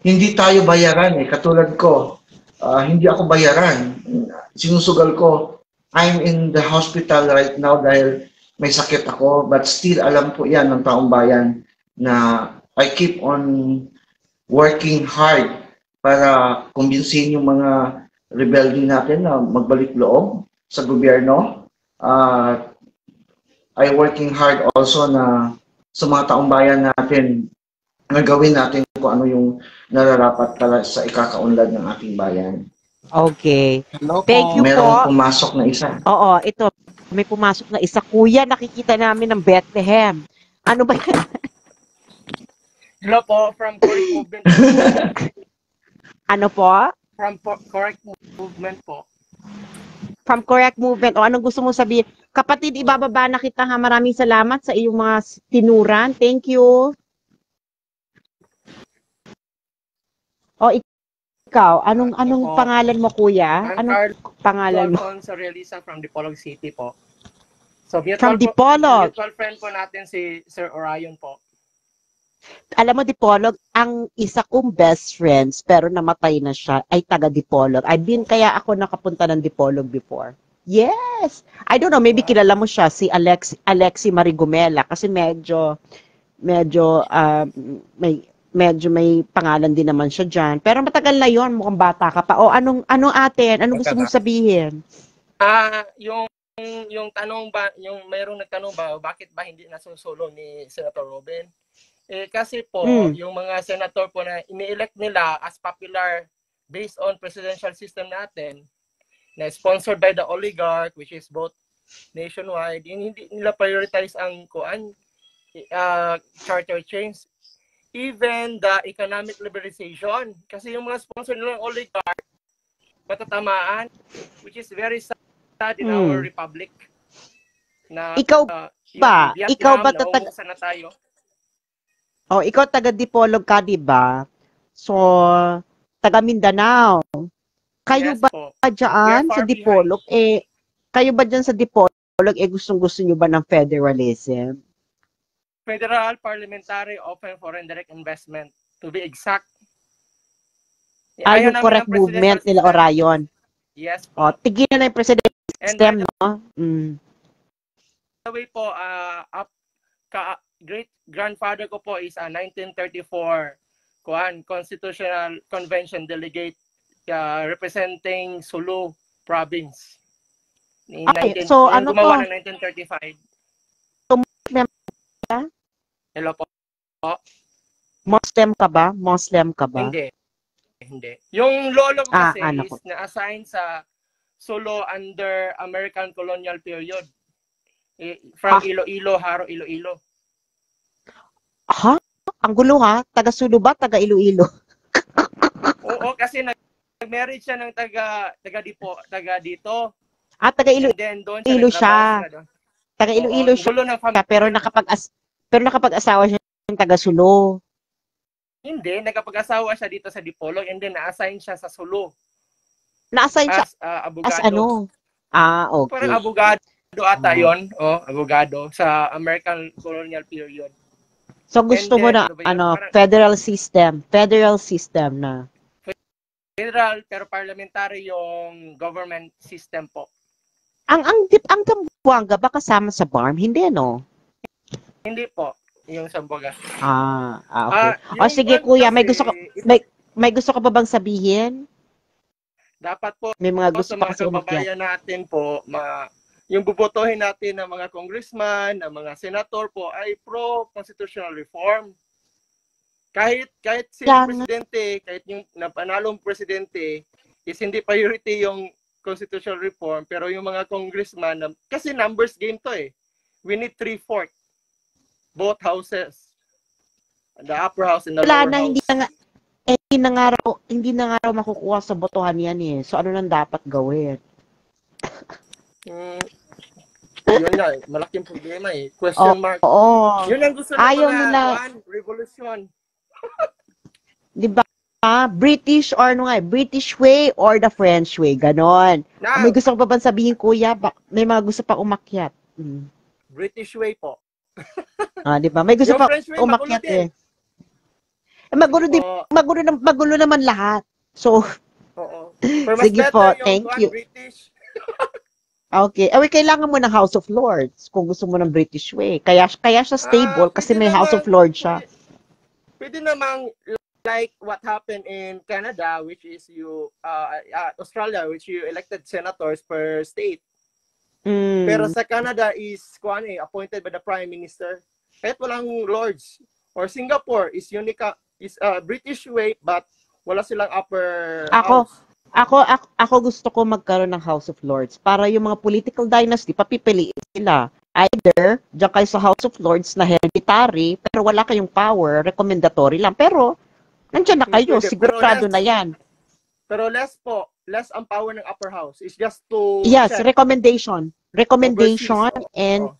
hindi tayo bayaran katulad ko. Hindi ako bayaran. Sinusugal ko. I'm in the hospital right now dahil may sakit ako, but still alam po 'yan ng taong bayan na I keep on working hard para kumbinsihin yung mga rebelde natin na magbalik loob sa gobyerno. I working hard also na sa mga taong bayan natin na gawin natin kung ano yung nararapat pala sa ikakaunlad ng ating bayan. Okay. Thank you Merong po. pumasok na isa. Oo, ito. May pumasok na isa. Kuya, nakikita namin ng Bethlehem. Ano ba yan? Hello po, from Correct Movement. Ano po? From Correct Movement po. From Correct Movement. O anong gusto mo sabihin? Kapatid, ibababa na kita ha. Maraming salamat sa iyong mga tinuran. Thank you. O ikaw, anong pangalan mo, kuya? Anong pangalan mo? I'm Carl Realisa from Dipolog City po. So, from Dipolog. Mutual friend po natin si Sir Orion po. Alam mo, Dipolog, ang isa kong best friends, pero namatay na siya, ay taga Dipolog. Kaya ako nakapunta ng Dipolog before. Yes! I don't know, maybe kilala mo siya, si Alexi Marigomela, kasi medyo may pangalan din naman siya dyan. Pero matagal na yon, mukhang bata ka pa. O, anong atin? Anong gusto mong sabihin? Yung tanong ba, yung mayroong nagtanong ba, bakit ba hindi nasusulong ni Senator Robin? Kasi po, yung mga senator po na ini-elect nila as popular based on presidential system natin, na sponsored by the oligarch, which is both nationwide, hindi nila prioritize ang charter change. Even the economic liberalization. Kasi yung mga sponsor nilang oligarch, matatamaan, which is very sad in our republic. Na, ikaw ba? Ikaw ba na tayo? Oh, ikaw taga Dipolog ka, di ba? So, taga Mindanao. Kayo yes, ba diyan sa Dipolog? Kayo ba diyan sa Dipolog gustong-gusto niyo ba ng federalism? Federal, parliamentary, open foreign direct investment. To be exact. Yung Correct Movement nila Orion. Yes. Po. Tigil na yung president system, no? The way po, great-grandfather ko po is a 1934 Constitutional Convention delegate representing Sulu Province. So, ano gumawa ng 1935. Hello po. Muslim ka ba? Muslim ka ba? Hindi. Hindi. Yung lolo ko kasi anak is ko. na-assign sa Sulu under American colonial period. From Iloilo, Haro, Iloilo. Ha? Ang gulo ha? Taga Sulu ba? Taga Iloilo? Oo, kasi nag-marriage siya ng taga dito. Taga And then doon siya Iloilo siya. nagtrabaho. Taga Iloilo siya. Gulo ng family. Pero nakapag-asawa siya ng taga Sulu. Hindi, nagkapag-asawa siya dito sa Dipolog and then na-assign siya sa Sulu. Na-assign siya abogado. as ano? Okay. Parang abogado ata yun. Abogado sa American colonial period. So gusto mo na parang, federal system na. Federal pero parliamentary yung government system po. Ang Zamboanga ba kasama sa BARM? Hindi no. Hindi po yung Zamboanga. Okay. Sige kuya, may gusto ka pa bang sabihin? Dapat po may mga gusto pa kasi umakyat natin po, yung bubotohin natin ng mga congressman, ng mga senator po ay pro-constitutional reform. Kahit si presidente, kahit yung napanalong presidente, is hindi priority yung constitutional reform, pero yung mga congressman, kasi numbers game to eh. We need 3/4. Both houses. The upper house and the lower house. Hindi na nga raw makukuha sa botohan yan eh. So ano nang dapat gawin? Yun nga eh. Malaking problema eh. Question mark. Yun ang gusto ng mga revolution. Di ba? British or British way or the French way. Ganon. May gusto ko pa bang sabihin, kuya? May mga gusto pa umakyat. British way po. Di ba? May gusto pa umakyat eh. Magulo naman lahat. So, sige po, thank you. Okay. Kailangan mo ng House of Lords kung gusto mo ng British way. Kaya siya stable kasi may House of Lords siya. Pwede namang like what happened in Canada, which is Australia, which you elected senators per state. Pero sa Canada is appointed by the Prime Minister. Kahit walang Lords. Or Singapore is British way but wala silang upper house. Ako gusto ko magkaroon ng House of Lords para yung mga political dynasty papipiliin sila. Either diyan kayo sa House of Lords na hereditary pero wala kayong power, recommendatory lang. Pero nandiyan na kayo, sigurado na yan. Pero less ang power ng upper house. It's just to check. Recommendation and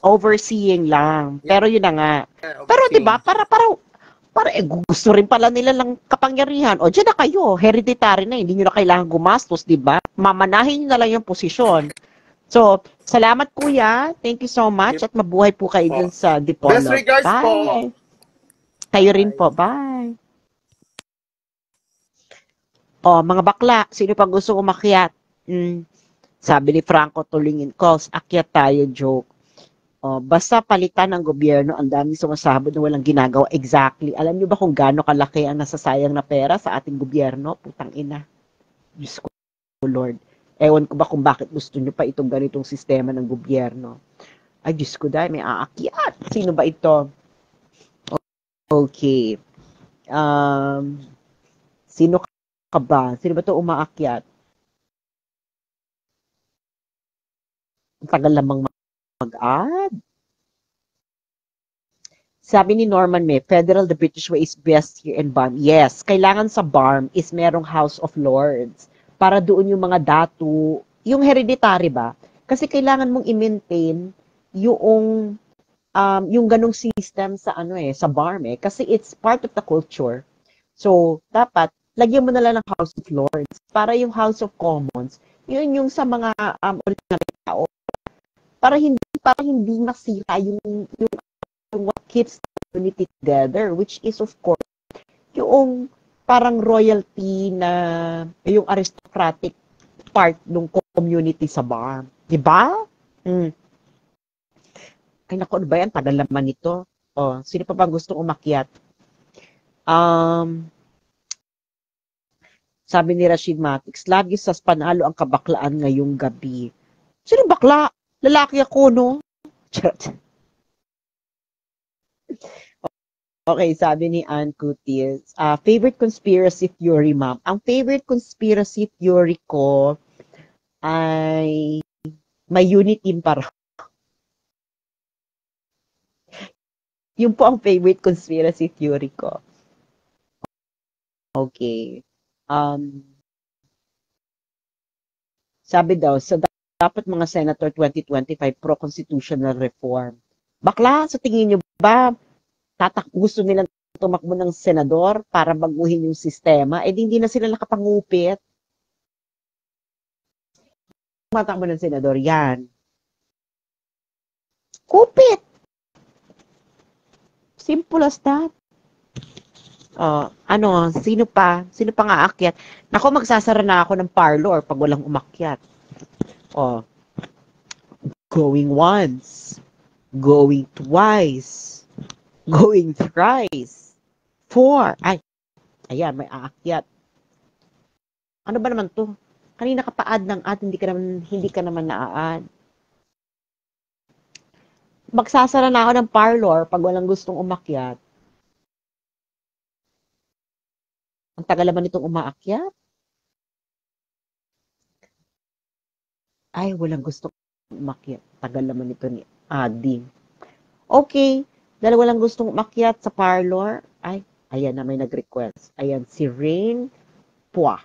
overseeing lang. Pero yun na nga. Pero 'di ba, para gusto rin pala nila ng kapangyarihan. O diyan na kayo, hereditary na, hindi niyo na kailangan gumastos, 'di ba? Mamanahin niyo na lang yung posisyon. So, salamat kuya. Thank you so much at mabuhay po kayo dun sa Dipolog. Best regards po. Kayo rin po. Bye. Mga bakla, sino pa gusto umakyat? Sabi ni Franco Tulingin Calls, akyat tayo, joke. Basta palitan ng gobyerno, ang daming sumasabot na walang ginagawa. Exactly. Alam niyo ba kung gaano kalaki ang nasasayang na pera sa ating gobyerno? Putang ina. Diyos ko, Lord. Ewan ko ba kung bakit gusto niyo pa itong ganitong sistema ng gobyerno. Ay, Diyos ko dahil may aakyat. Sino ba ito? Okay. Sino ka ba? Sino ba ito umaakyat? Ang tagal lamang mag-add. Sabi ni Norman May, Federal, the British way is best here in BARM. Yes, kailangan sa BARM is merong House of Lords para doon yung mga datu, yung hereditary ba? Kasi kailangan mong i-maintain yung ganong system sa sa BARM kasi it's part of the culture. So, dapat lagyan mo na lang ng House of Lords para yung House of Commons, yun yung sa mga ordinary tao. Para hindi masira yung what keeps the community together, which is of course yung parang royalty na yung aristocratic part ng community sa BARM. Diba? Ay naku, ano ba yan? Tagal naman ito. Sino pa bang gustong umakyat? Sabi ni Rashid Matix, lagi sa panalo ang kabaklaan ngayong gabi. Sino bakla? Lalaki ako, no? Okay, sabi ni Ann Cutis, favorite conspiracy theory, ma'am. Ang favorite conspiracy theory ko ay may unit team para. Yun po ang favorite conspiracy theory ko. Okay. Sabi daw, dapat mga Senator 2025 pro-constitutional reform. Bakla, sa tingin nyo ba, gusto nilang tumakbo ng senador para baguhin yung sistema, hindi na sila nakapangupit. Tumatakbo ng senador, yan. Kupit! Simple as that. Sino pa? Sino pa nga aakyat? Nako, magsasara na ako ng parlor pag walang umakyat. Going once. Going twice. Going thrice. 4. Ayan, may aakyat. Ano ba naman to? Kanina ka pa-add ng ad, hindi ka naman na-add. Magsasara na ako ng parlor pag walang gustong umakyat. Ang tagal naman itong umaakyat. Ay, walang gustong umakyat. Tagal naman ito ni Adi. Okay. Dahil walang gustong umakyat sa parlor. Ay, ayan na may nag-request. Ayan, si Rain Pua.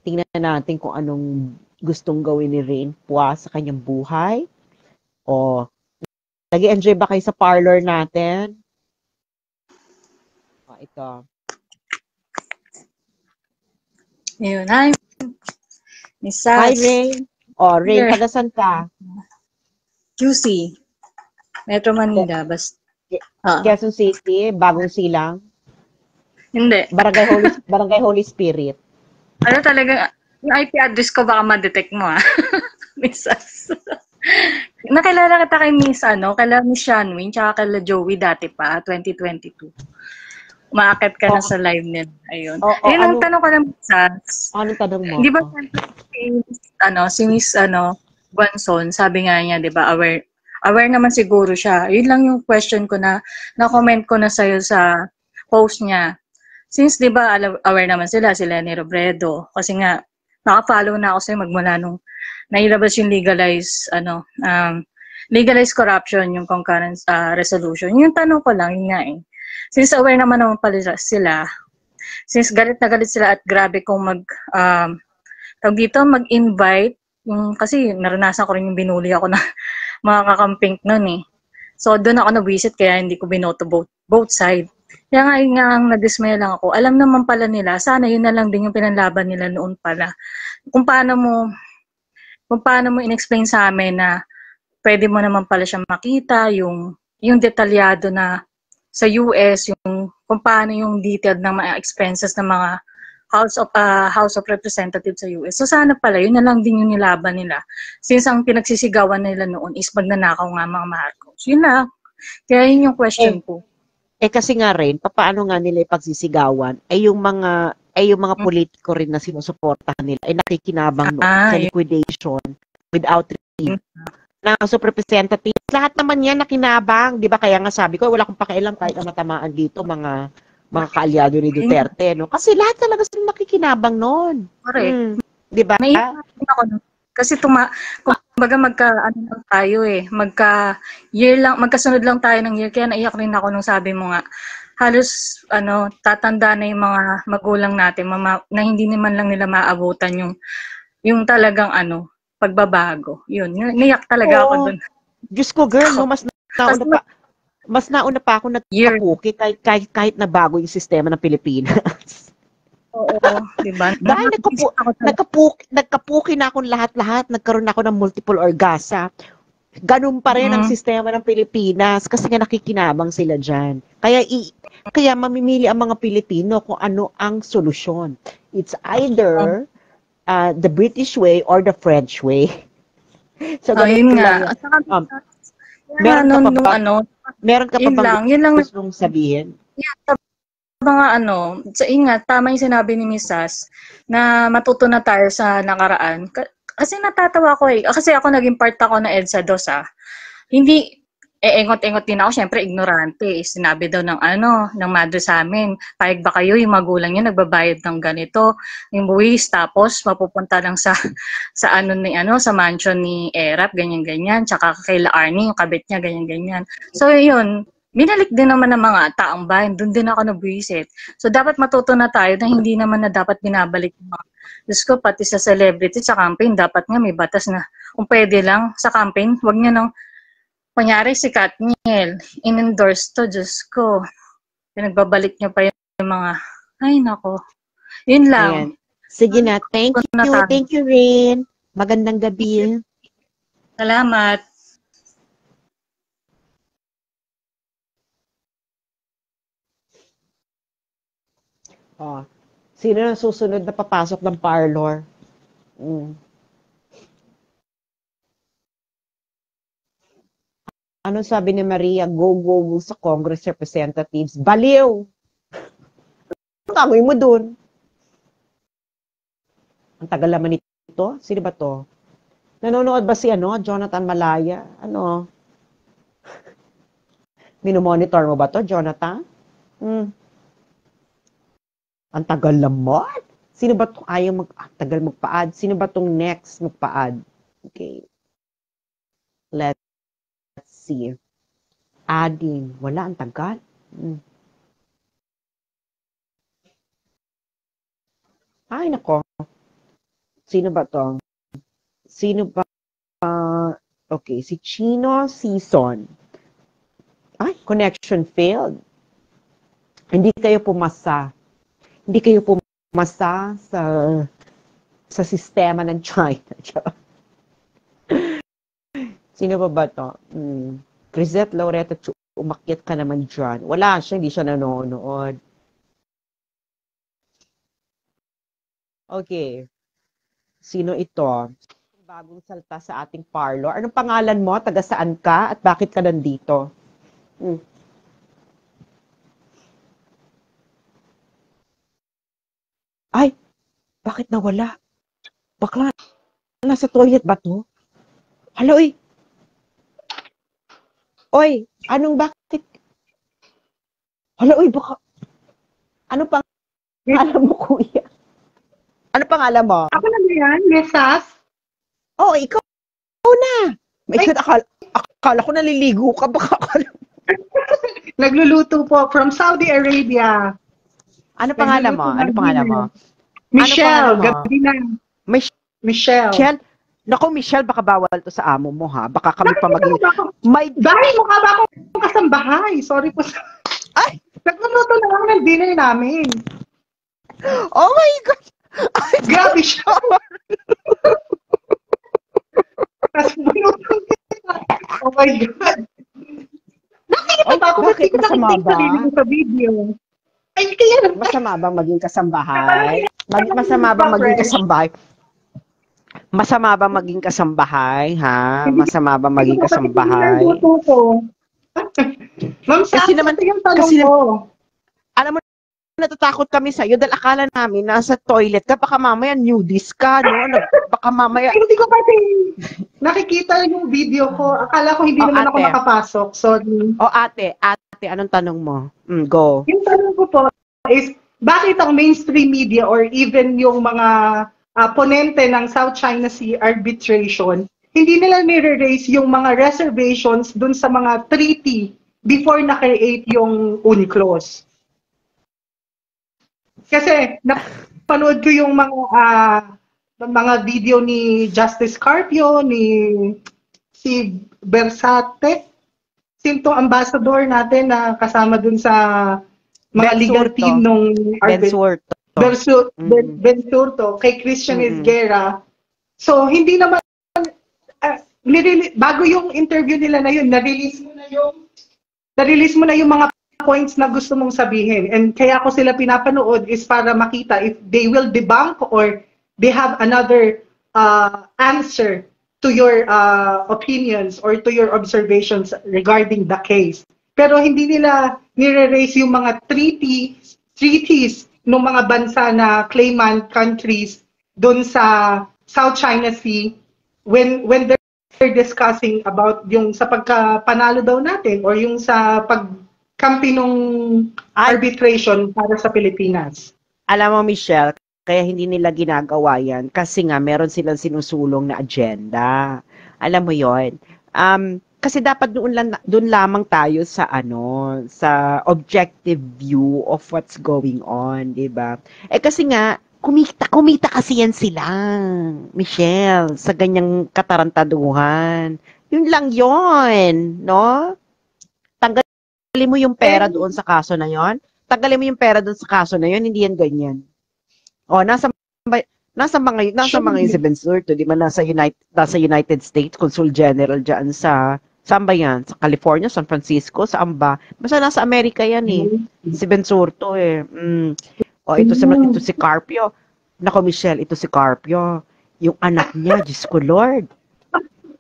Tingnan natin kung anong gustong gawin ni Rain Pua sa kanyang buhay. Nag-enjoy ba kayo sa parlor natin? Ito. Ayun. Hi, Miss Sas. Hi, Rain. Rain, taga-san ka? QC. Metro Manila. Quezon City, Bagong Silang? Hindi. Barangay Holy Spirit. Ano talaga, yung IP address ko baka ma-detect mo, Miss Sas. Nakilala kita kay Miss, kala Miss Shanwin, tsaka kala Joey dati pa, 2022. Umaakit ka na sa live nila. Ayun. Ayun ang tanong ko ng Miss Sas. Anong tanong mo? Di ba si Miss Guanzon, sabi nga niya, di ba, aware naman siguro siya. Yun lang yung question ko na-comment ko na sa'yo sa post niya. Since, di ba, aware naman sila ni Robredo. Kasi nga, naka-follow na ako sa'yo magmula nung nailabas yung legalized corruption, yung concurrent resolution. Yung tanong ko lang, yun nga Since aware naman pala sila, since galit na galit sila at grabe kung mag-invite, kasi naranasan ko rin yung binuli ako na mga kakamping nun So doon ako na-visit kaya hindi ko binoto both side. Kaya nga ang nadismaya lang ako. Alam naman pala nila, sana yun na lang din yung pinanlaban nila noon pala. Kung paano mo in-explain sa amin na pwede mo naman pala siya makita, yung detalyado na sa US, kung paano yung detailed ng mga expenses ng mga House of Representatives sa US. So sana pala, yun na lang din yung nilaban nila. Since ang pinagsisigawan nila noon is magnanakaw nga mga Marcos. Yun lang. Kaya yun yung question ko. Kasi nga rin, paano nga nila ipagsisigawan, yung mga politiko rin na sinusuportahan nila ay nakikinabang sa liquidation without reason. Na House of Representatives, lahat naman yan nakinabang. Di ba? Kaya nga sabi ko, wala akong pakialam kahit na matamaan dito mga kaalyado ni Duterte, no? Kasi lahat talaga sila nakikinabang noon. Correct. Di ba? Kasi magkasunod lang tayo ng year, kaya naiyak rin ako nung sabi mo nga, halos, tatanda na yung mga magulang natin, na hindi naman lang nila maabutan yung talagang, pagbabago. Yun, naiyak talaga ako dun. Diyos ko, girl, no, mas nauna pa ako nagkapuki kahit na bago yung sistema ng Pilipinas. Oo, diba? Dahil nagkapuki na akong lahat-lahat, nagkaroon ako ng multiple orgasa. Ganun pa rin ang sistema ng Pilipinas kasi nga nakikinabang sila dyan. Kaya mamimili ang mga Pilipino kung ano ang solusyon. It's either the British way or the French way. So, yun nga. Meron ka pa bang gustong sabihin? Sa ingat, tama yung sinabi ni Mrs. na matuto na tayo sa nakaraan. Kasi natatawa ko kasi ako naging part ako na EDSA 2 Hindi, engot-engot din ako, syempre ignorante. Sinabi daw ng madre sa amin, payag ba kayo, yung magulang niyo nagbabayad ng ganito, yung buwis, tapos mapupunta lang sa sa mansion ni Erap, ganyan-ganyan, tsaka kay La Arnie, yung kabit niya, ganyan-ganyan. So yun, binalik din naman ng mga taong bayan, doon din ako nabuwisit. So dapat matuto na tayo na hindi naman na dapat binabalik yung mga, Diyos ko, pati sa celebrity, sa campaign, dapat nga may batas na kung pwede lang sa campaign, wag niya nang kunyari si Katniel, in-endorse to, Diyos ko. Pinagbabalik niya pa yung mga, ay nako. Yun lang. Ayan. Sige na, thank you. Thank you, Rin. Magandang gabi. Salamat. Oh, sino na susunod na papasok ng parlor? Anong sabi ni Maria? Go sa Congress representatives. Baliw! Ang gagawin mo dun? Ang tagal naman ito. Sino ba to? Nanonood ba si Jonathan Malaya? Minomonitor mo ba to, Jonathan? Ang tagal naman. Sino ba itong ayaw tagal magpa-add? Sino ba itong next magpa-add? Okay. Let's see. Adding. Wala, ang tagal. Ay, nako. Sino ba to? Sino ba? Okay, si Chino Season. Ay, connection failed. Hindi kayo pumasa. Hindi kayo pumasa sa sistema ng China. Sino ba to? Crisette Laureta, umakyat ka naman dyan. Wala siya, hindi siya nanonood. Okay. Sino ito? Bagong salta sa ating parlor. Anong pangalan mo? Taga saan ka? At bakit ka nandito? Ay, bakit nawala? Bakla, nasa toilet ba to? Hala, oy. Oy, bakit? Hala, oy, baka. Ano pangalan mo, kuya? Ano pangalan mo? Ako na ba yan? Mesas? Oo, ikaw na. May akala ko naliligo ka. Baka Nagluluto po from Saudi Arabia. Ano pangalan mo? Michelle, gabi na. Michelle. Naku, Michelle, baka bawal to sa amo mo, ha? Baka kami pa maging... Dahil mukha ba akong kasambahay? Sorry po. Ay! Nagluluto na lang ng dinner namin. Oh my God! Ay, grabe siya. Oh my God. Nakikita ba ako? Bakit masama ba? Sa video. Ay, kaya masama bang maging kasambahay? Masama bang maging kasambahay? Masama bang maging kasambahay, ha? Masama bang maging kasambahay? Ma'am, kasi naman yung tanong mo. Alam mo, natatakot kami sa'yo dahil akala namin nasa toilet ka, baka mamaya nudist ka, no? Baka mamaya... Hindi ko pati nakikita yung video ko. Akala ko hindi naman ako makapasok. Sorry. Ate, anong tanong mo? Go. Yung tanong ko po is, bakit ang mainstream media or even yung mga ponente ng South China Sea arbitration, hindi nila nire-raise yung mga reservations dun sa mga treaty before na-create yung UNCLOS? Kasi napanood ko yung mga video ni Justice Carpio, ni si Bersate, sintong ambassador natin na kasama dun sa mga legal team nung Bensurto, kay Christian Esguerra. So, hindi naman, bago yung interview nila na yun, na-release mo na yung mga points na gusto mong sabihin. And kaya ko sila pinapanood is para makita if they will debunk or they have another answer to your opinions or to your observations regarding the case. Pero hindi nila nire-raise yung mga treaties ng mga bansa na claimant countries doon sa South China Sea when discussing about yung sa pagkapanalo daw natin or yung sa pagkampi ng arbitration para sa Pilipinas. Alam mo, Michelle, kaya hindi nila ginagawa yan kasi nga meron silang sinusulong na agenda. Alam mo yon. Kasi dapat doon lamang tayo sa sa objective view of what's going on, 'di ba? Kasi nga kumita kasi yan sila, Michelle, sa ganyang katarantaduhan. Yun lang yon, no? Tanggalin mo yung pera doon sa kaso na yon. Tanggalin mo yung pera doon sa kaso na yon, hindi yan ganyan. Nasa mga yung si Ben Surto, di ba nasa United States, Consul General diyan saan ba yan? Sa California, San Francisco, saan ba? Basta nasa Amerika yan si Ben Surto ito si Carpio. Nako Michelle, ito si Carpio. Yung anak niya, Diyos ko Lord.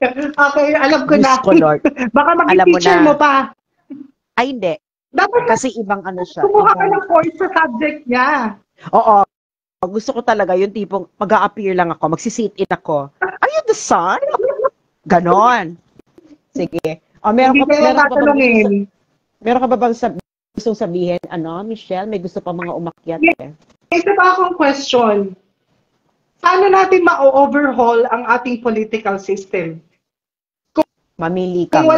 Okay, alam ko Diyos na. ko Lord. Baka mag-teacher mo pa. Ay, hindi. Dapat kasi ibang siya. Kumuha ka ng course sa subject niya. Oo. Gusto ko talaga yung tipong mag-a-appear lang ako, magsisit-in ako. Are you the son? Ganon. Sige. Meron ka ba bang gustong sabihin, Michelle? May gusto pa mga umakyat Isa pa akong question. Paano natin ma-overhaul ang ating political system? Mamili ka kung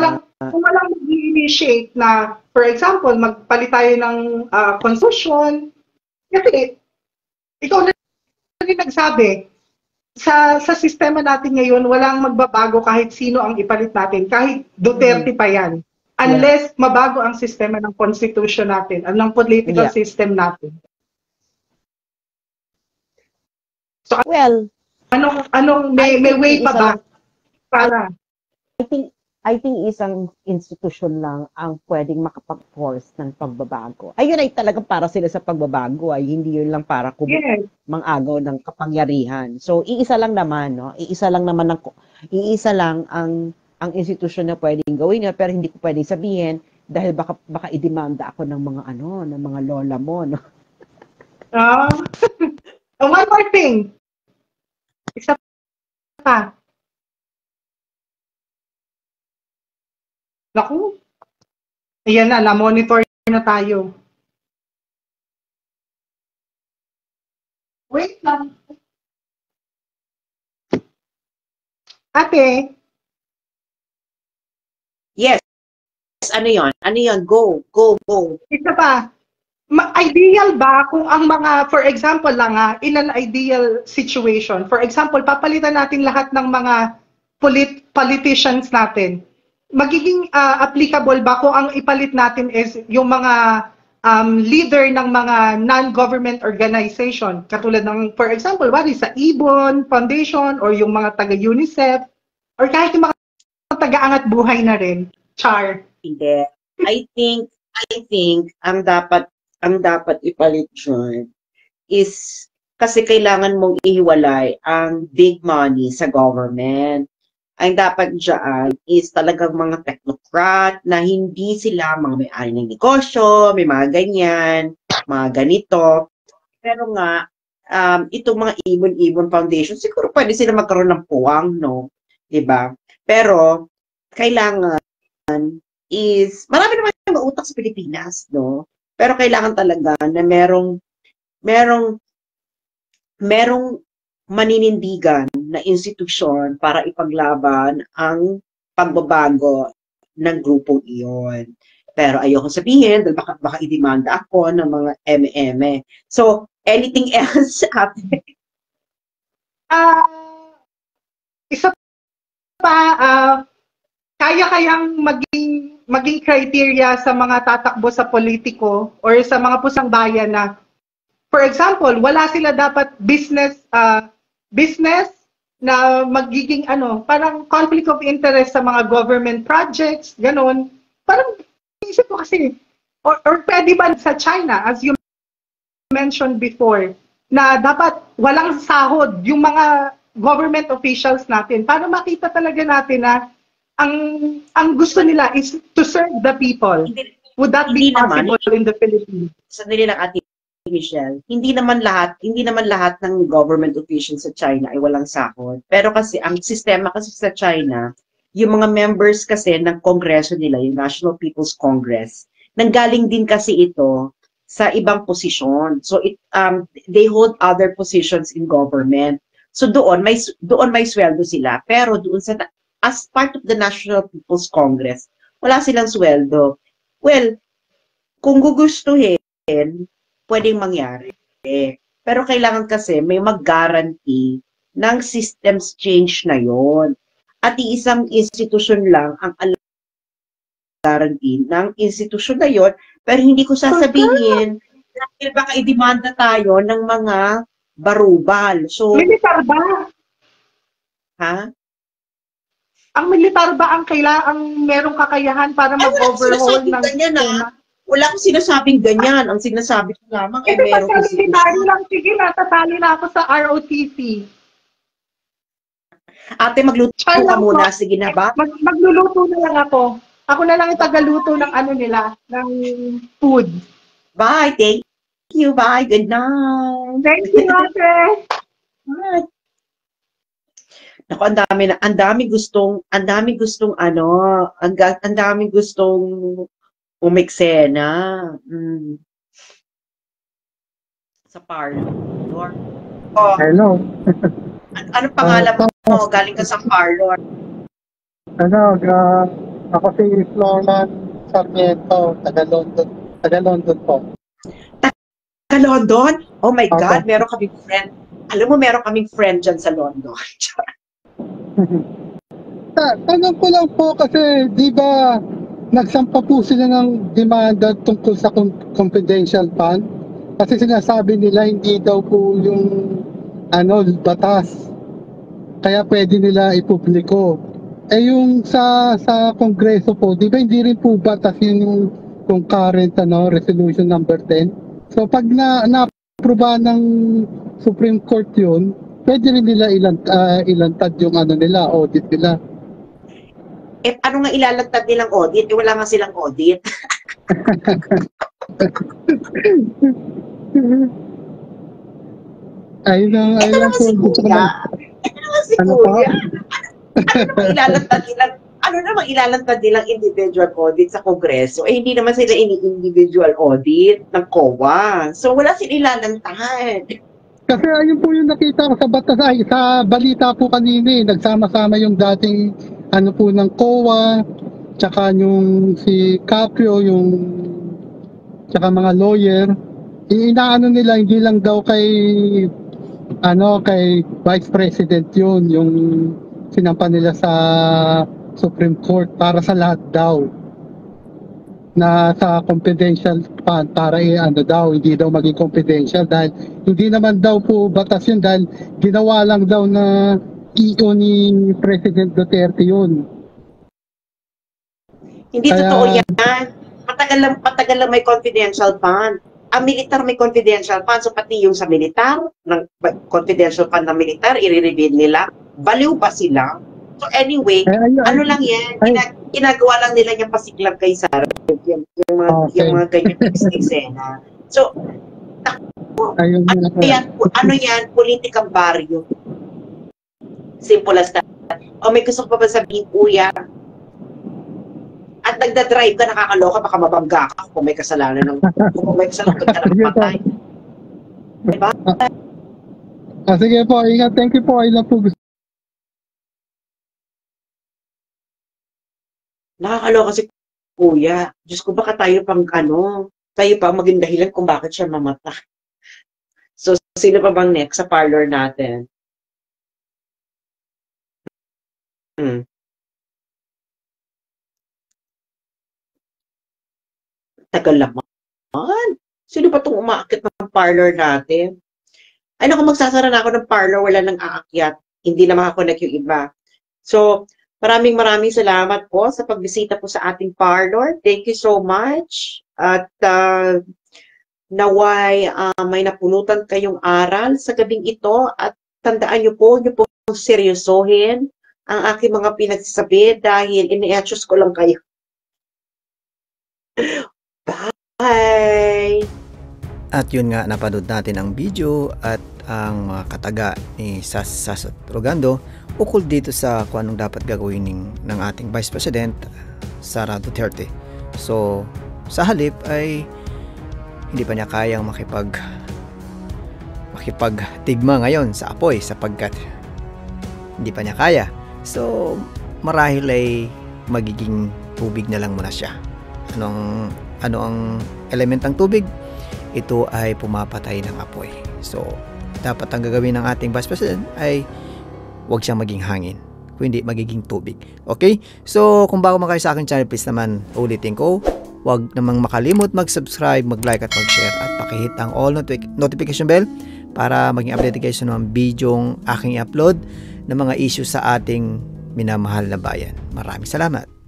walang mag-initiate na, for example, magpalit tayo ng constitution, kasi ikaw na rin nagsabi, sa sistema natin ngayon, walang magbabago kahit sino ang ipalit natin, kahit Duterte pa yan. Unless mabago ang sistema ng constitution natin, ng political system natin. So, may way pa ba para? I think isang institution lang ang pwedeng makapag-force ng pagbabago. Ayun ay talagang para sila sa pagbabago, hindi yun lang para mang-agaw ng kapangyarihan. So iisa lang naman, no? Iisa lang ang institution na pwedeng gawin yun, pero hindi ko pwedeng sabihin dahil baka idemanda ako ng mga ng mga lola mo, no? One more thing. Isa pa. Naku. Ayan na-monitor na tayo. Wait lang. Ate. Yes. Ano yon? Go. Isa pa. Ideal ba kung ang mga, for example lang in an ideal situation, for example, papalitan natin lahat ng mga politicians natin. Magiging applicable ba kung ang ipalit natin is yung mga leader ng mga non-government organization, katulad ng, for example, sa Ibon Foundation or yung mga taga-UNICEF or kahit yung mga taga-angat buhay na rin? Char. Hindi. I think ang dapat ipalit dyan is kasi kailangan mong ihiwalay ang big money sa government. Ang dapat dyan is talagang mga technocrat na hindi sila mga may-ari ng negosyo, may mga ganyan, mga ganito. Pero nga, itong mga Ibon Foundation, siguro pwede sila magkaroon ng puwang, no? Diba? Pero, kailangan is, marami naman yung mautak sa Pilipinas, no? Pero kailangan talaga na merong maninindigan na institusyon para ipaglaban ang pagbabago ng grupong iyon. Pero ayoko sabihin, dahil baka idemanda ako ng mga MM. So, anything else, ate? Isa pa, kaya-kayang maging criteria sa mga tatakbo sa politiko or sa mga pusang bayan na, for example, wala sila dapat business na magiging parang conflict of interest sa mga government projects, ganon. Parang isip ko kasi, or pwede ba sa China, as you mentioned before, na dapat walang sahod yung mga government officials natin para makita talaga natin na ang gusto nila is to serve the people. Would that be possible in the Philippines? Sandali lang, Ate Michelle, hindi naman lahat ng government officials sa China ay walang sahod. Pero kasi ang sistema kasi sa China yung mga members kasi ng kongreso nila, yung National People's Congress, nanggaling din kasi ito sa ibang posisyon. So they hold other positions in government. So doon may sweldo sila, pero doon sa as part of the National People's Congress, wala silang sweldo. Well, kung gugustuhin, pwedeng mangyari. Pero kailangan kasi may mag-guarantee ng systems change na yon. At isang institusyon lang ang guarantee ng institusyon na yon, pero hindi ko sasabihin dahil baka i-demanda tayo ng mga barubal. So, militar ba? Ha? Ang militar ba ang merong kakayahan para mag-overhaul ng sistema? Wala akong sinasabing ganyan. Ang sinasabi ko lamang ay meron kasi military lang. Sige, natatali na ako sa ROTC. Ate, magluto ka muna. Sige na ba? Magluluto na lang ako. Ako na lang yung tagaluto ng ano nila, ng food. Bye. Thank you. Bye. Good night. Thank you, Ate. Bye. Naku, ang dami gustong umeksena. Sa parlor. Oh. Hello. Anong pangalan mo? Galing ka sa parlor. Ako si Florman Sarmiento, taga London po. Taga London? Oh my God, meron kaming friend. Alam mo, meron kaming friend dyan sa London. Tanong ko lang po kasi, di ba, nagsampa po sila ng demanda tungkol sa confidential fund? Kasi sinasabi nila hindi daw po yung batas. Kaya pwede nila ipubliko. Yung sa Kongreso po, di ba hindi rin po batas yung current resolution number 10? So pag na-aproba ng Supreme Court yun, pwede rin nila ilantad yung nila, audit nila. Ano nga ilalantad nilang audit? Wala nga silang audit. Ayun lang si Kuya. Ano namang ilalantad nilang individual audit sa Kongreso? Hindi naman sila individual audit ng COA. So wala silang ilalantad. Kasi ayun po yung nakita ko sa batas sa balita po kanina nagsama-sama yung dating po ng COA, tsaka yung si Caprio, tsaka mga lawyer. Inaano nila, hindi lang daw kay Vice President yun, yung sinampa nila sa Supreme Court para sa lahat daw na sa confidential fund para hindi daw maging confidential dahil hindi naman daw po batas yun dahil ginawa lang daw na EO ni President Duterte yun. Hindi totoo yan. Matagal lang may confidential fund. Ang militar may confidential fund, so pati yung sa militar, ng confidential fund ng militar, i-reveal nila, baliw ba sila? So anyway, ano lang yan, ginagawa lang nila yung pasiklag kay Sara, yung mga ganyan eksena. So, ano yan, politikang baryo. Simple as that. O may gusto ko pa ba sabihin, Kuya? At nagda-drive ka, nakakaloka, baka mabangga ka kung may kasalanan kung may kasalanan ka ng patay. Diba? Sige po, ingat. Thank you po. Ilan po gusto. Nakakaloka si Kuya. Diyos ko, baka tayo pang maging dahilan kung bakit siya mamata. So, sino pa bang next sa parlor natin? Tagal naman. Sino ba itong umaakit ng parlor natin? Ay, naku, magsasara na ako ng parlor, wala nang aakyat. Hindi na makakonect yung iba. So, maraming salamat po sa pagbisita po sa ating parlor. Thank you so much. At naway may napulutan kayong aral sa gabing ito at tandaan niyo po seryosohin ang aking mga pinagsasabi dahil ini-etchos ko lang kayo. Bye! At yun nga, napanood natin ang video at ang mga kataga ni Sasot Rogando ukol dito sa kung anong dapat gagawin ng ating Vice President Sara Duterte. So sa halip ay hindi pa niya kayang makipagtigma ngayon sa apoy sapagkat hindi pa niya kaya. So marahil ay magiging tubig na lang muna siya. Ano ang element ng tubig? Ito ay pumapatay ng apoy. So dapat ang gagawin ng ating Vice President ay huwag siyang maging hangin, kundi magiging tubig. Okay? So kung bago man kayo sa aking channel, please naman ulitin ko, huwag namang makalimot mag-subscribe, mag-like at mag-share at pakihit ang all notification bell para maging updated kayo sa mga bidyong aking upload ng mga issues sa ating minamahal na bayan. Maraming salamat.